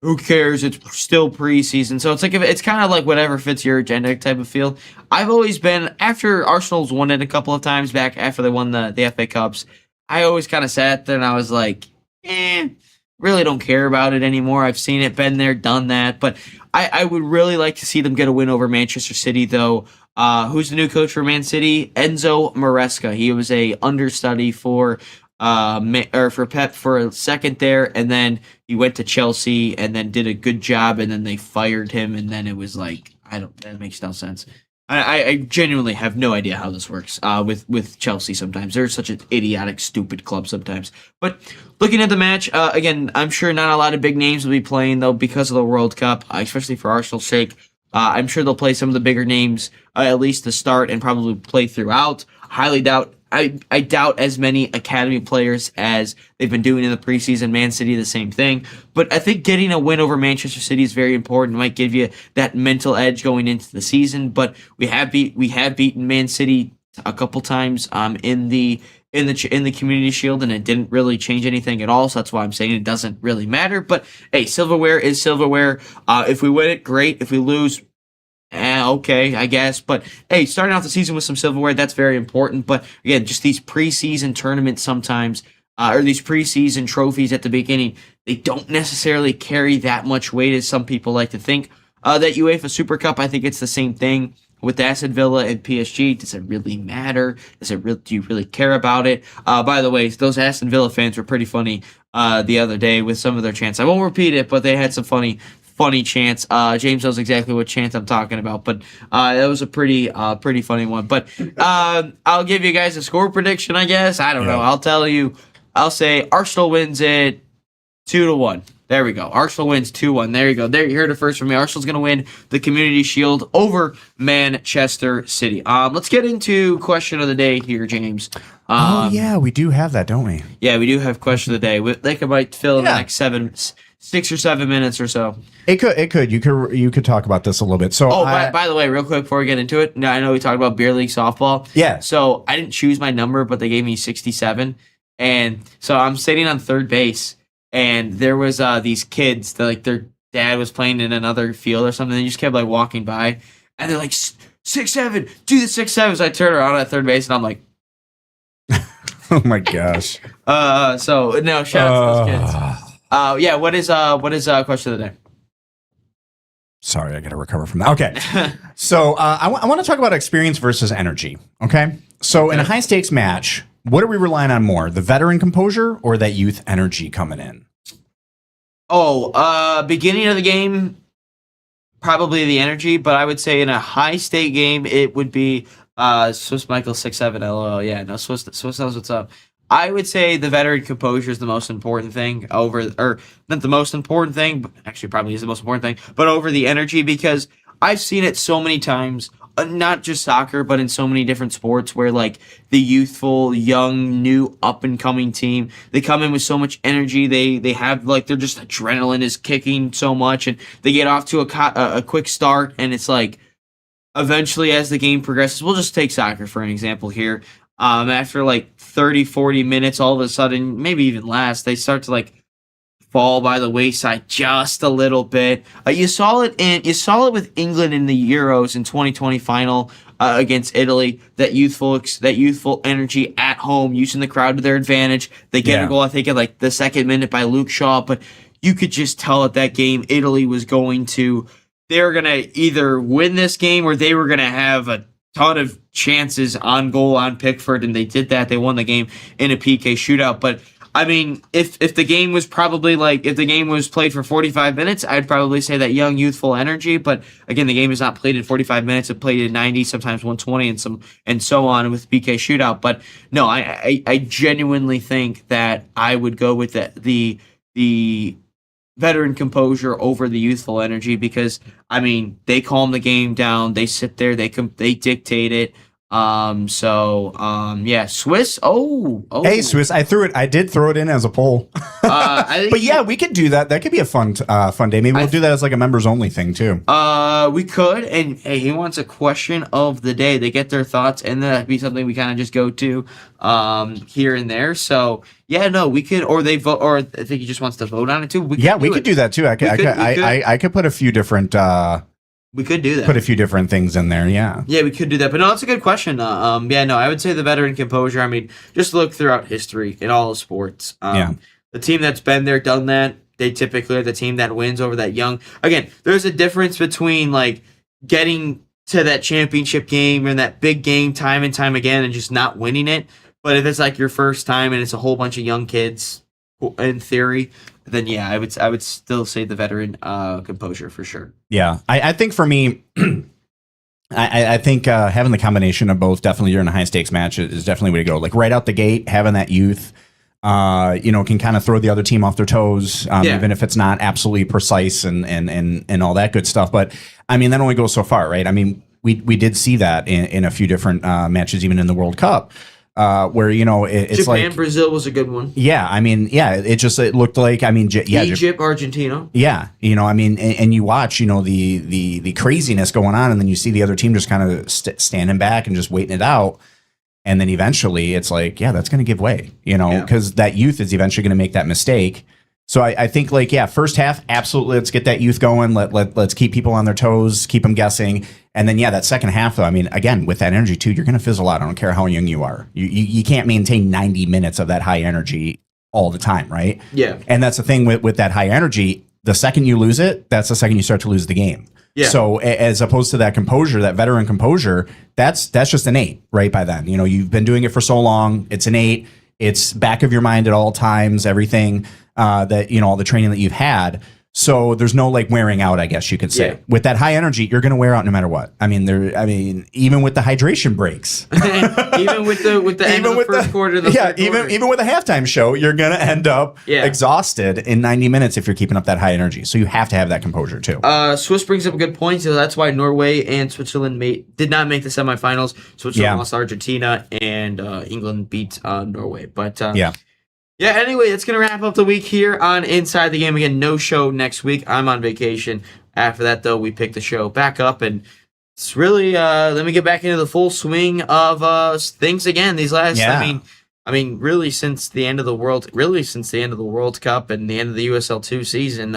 who cares? It's still preseason. So it's like, it's kind of like whatever fits your agenda type of feel. I've always been, after Arsenal's won it a couple of times back after they won the FA Cups, I always kind of sat there and I was like, really don't care about it anymore. I've seen it, been there, done that. But I would really like to see them get a win over Manchester City, though. Who's the new coach for Man City? Enzo Maresca. He was a understudy for Pep for a second there, and then he went to Chelsea and then did a good job, and then they fired him, and then it was like, that makes no sense. I genuinely have no idea how this works with Chelsea sometimes. They're such an idiotic, stupid club sometimes. But looking at the match, again, I'm sure not a lot of big names will be playing, though, because of the World Cup, especially for Arsenal's sake. I'm sure they'll play some of the bigger names, at least to start, and probably play throughout. Highly doubt. I doubt as many academy players as they've been doing in the preseason. Man City, the same thing. But I think getting a win over Manchester City is very important. It might give you that mental edge going into the season. But we have beaten Man City a couple times in the Community Shield, and it didn't really change anything at all. So that's why I'm saying it doesn't really matter. But hey, silverware is silverware. If we win it, great. If we lose, okay, I guess. But hey, starting off the season with some silverware, that's very important. But again, just these preseason tournaments sometimes, or these preseason trophies at the beginning, they don't necessarily carry that much weight as some people like to think. That UEFA Super Cup, I think it's the same thing with Aston Villa and PSG. Does it really matter? Do you really care about it? By the way, those Aston Villa fans were pretty funny the other day with some of their chants. I won't repeat it, but they had some funny chants. James knows exactly what chant I'm talking about, but that was a pretty funny one. But I'll give you guys a score prediction, I guess. I don't know. I'll say Arsenal wins it 2-1. There we go. Arsenal wins 2-1. There you go. There, you heard it first from me. Arsenal's going to win the Community Shield over Manchester City. Let's get into question of the day here, James. We do have that, don't we? Yeah, we do have question of the day. They might fill in the next 6 or 7 minutes or so. It could. You could talk about this a little bit. So, by the way, real quick before we get into it, now I know we talked about beer league softball. Yeah. So I didn't choose my number, but they gave me 67, and so I'm sitting on third base, and there was these kids that, like, their dad was playing in another field or something. They just kept like walking by, and they're like 6-7, do the 6-7. So I turn around at third base, and I'm like, oh my gosh. So no, shout out to those kids. Yeah, what is question of the day? Sorry, I got to recover from that. Okay. So I want to talk about experience versus energy. Okay. So in a high stakes match, what are we relying on more? The veteran composure or that youth energy coming in? Beginning of the game, probably the energy, but I would say in a high stake game, it would be Swiss Michael 6-7 LOL. Yeah, no, Swiss knows what's up. I would say the veteran composure is the most important thing or not the most important thing, but actually probably is the most important thing, but over the energy, because I've seen it so many times, not just soccer, but in so many different sports where, like, the youthful, young, new, up-and-coming team, they come in with so much energy. They have, like, they're just adrenaline is kicking so much, and they get off to a quick start, and it's like, eventually as the game progresses, we'll just take soccer for an example here. After like 30, 40 minutes, all of a sudden, maybe even less, they start to like fall by the wayside just a little bit. You saw it with England in the Euros in 2020 final against Italy. That youthful energy at home, using the crowd to their advantage. They get a goal, I think, at like the second minute by Luke Shaw, but you could just tell at that game Italy was going to either win this game or they were going to have a ton of chances on goal on Pickford, and they did that. They won the game in a PK shootout. But I mean, if the game was played for 45 minutes, I'd probably say that young, youthful energy. But again, the game is not played in 45 minutes. It played in 90, sometimes 120, and so on with PK shootout. But no, I genuinely think that I would go with the veteran composure over the youthful energy, because I mean, they calm the game down, they sit there, they dictate it. Yeah, Swiss. Oh. Hey, Swiss, I did throw it in as a poll. But yeah, we could do that. That could be a fun day. Maybe we'll do that as like a members only thing too. We could. And hey, he wants a question of the day. They get their thoughts, and that'd be something we kind of just go to here and there. So yeah, no, we could, or they vote, or I think he just wants to vote on it too. We could do that too. I could put a few different. We could do that. Put a few different things in there, yeah. Yeah, we could do that. But no, that's a good question. I would say the veteran composure. I mean, just look throughout history in all of sports. The team that's been there, done that, they typically are the team that wins over that young. Again, there's a difference between like getting to that championship game and that big game time and time again and just not winning it. But if it's like your first time and it's a whole bunch of young kids, in theory, then yeah, I would still say the veteran composure for sure. Yeah, I think for me, I think having the combination of both definitely during a high stakes match is definitely the way to go. Like right out the gate, having that youth, can kind of throw the other team off their toes, even if it's not absolutely precise and all that good stuff. But I mean, that only goes so far, right? I mean, we did see that in a few different matches, even in the World Cup. Where it's Japan, like Brazil was a good one. Yeah, I mean, yeah, it looked like Egypt, Argentina. Yeah, I mean, and you watch, the craziness going on, and then you see the other team just kind of standing back and just waiting it out, and then eventually it's like, yeah, that's going to give way, because that youth is eventually going to make that mistake. So I think like, yeah, first half, absolutely, let's get that youth going. Let's keep people on their toes, keep them guessing. And then, yeah, that second half, though, I mean, again, with that energy, too, you're going to fizzle out. I don't care how young you are. You can't maintain 90 minutes of that high energy all the time, right? Yeah. And that's the thing with that high energy. The second you lose it, that's the second you start to lose the game. Yeah. So as opposed to that composure, that veteran composure, that's just innate, right, by then. You've been doing it for so long. It's innate. It's back of your mind at all times, everything. That all the training that you've had, so there's no like wearing out, I guess you could say. Yeah. With that high energy, you're going to wear out no matter what. I mean, even with the hydration breaks, even with the end of the first quarter, even with a halftime show, you're going to end up exhausted in 90 minutes if you're keeping up that high energy. So you have to have that composure too. Swiss brings up a good point. So that's why Norway and Switzerland did not make the semifinals. Switzerland lost Argentina, and England beat Norway. But yeah, anyway, it's going to wrap up the week here on Inside the Game. Again, no show next week. I'm on vacation. After that, though, we pick the show back up, and it's really, let me get back into the full swing of things again. These last, I mean, really since the end of the World Cup and the end of the USL 2 season,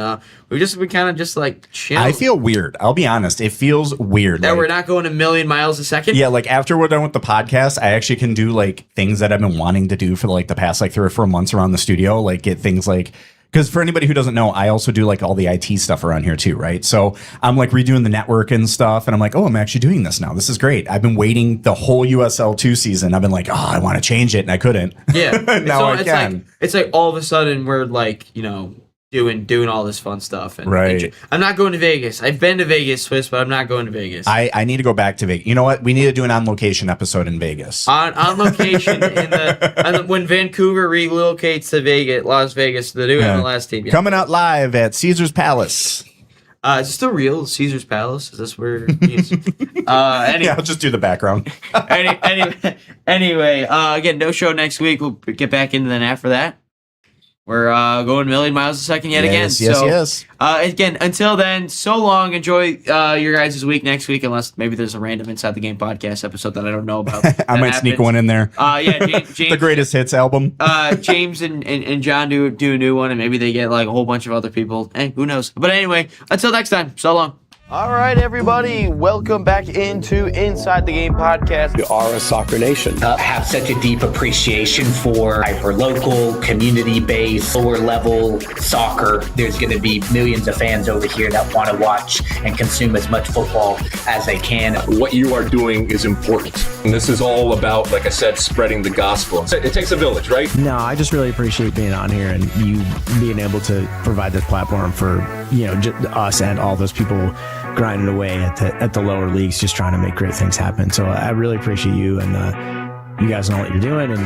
we kind of just like chill. I feel weird. I'll be honest. It feels weird. That we're not going a million miles a second? Yeah, like after we're done with the podcast, I actually can do like things that I've been wanting to do for like the past like 3 or 4 months around the studio. Like get things like, because for anybody who doesn't know, I also do like all the IT stuff around here too, right? So I'm like redoing the network and stuff, and I'm like, oh, I'm actually doing this now. This is great. I've been waiting the whole USL 2 season. I've been like, oh, I want to change it, and I couldn't. Yeah. Now I can. It's like all of a sudden we're like, doing all this fun stuff. And right. I'm not going to Vegas. I've been to Vegas, Swiss, but I'm not going to Vegas. I need to go back to Vegas. You know what? We need to do an on-location episode in Vegas. On location when Vancouver relocates to Vegas, Las Vegas, the new MLS team. Yeah. Coming out live at Caesars Palace. Is this still real? Caesars Palace? Is this where? Yeah, I'll just do the background. Anyway, again, no show next week. We'll get back into that after that. We're going a million miles a second yet again. Yes. Again, until then, so long. Enjoy your guys' week next week, unless maybe there's a random Inside the Game podcast episode that I don't know about. I might sneak one in there. James, the greatest hits album. James and John do a new one, and maybe they get like a whole bunch of other people. Hey, who knows? But anyway, until next time, so long. All right, everybody, welcome back into Inside the Game podcast. You are a soccer nation. Have such a deep appreciation for hyper-local, community-based, lower-level soccer. There's going to be millions of fans over here that want to watch and consume as much football as they can. What you are doing is important. And this is all about, like I said, spreading the gospel. It takes a village, right? No, I just really appreciate being on here and you being able to provide this platform for, us and all those people grinding away at the lower leagues, just trying to make great things happen. So I really appreciate you and you guys know what you're doing, and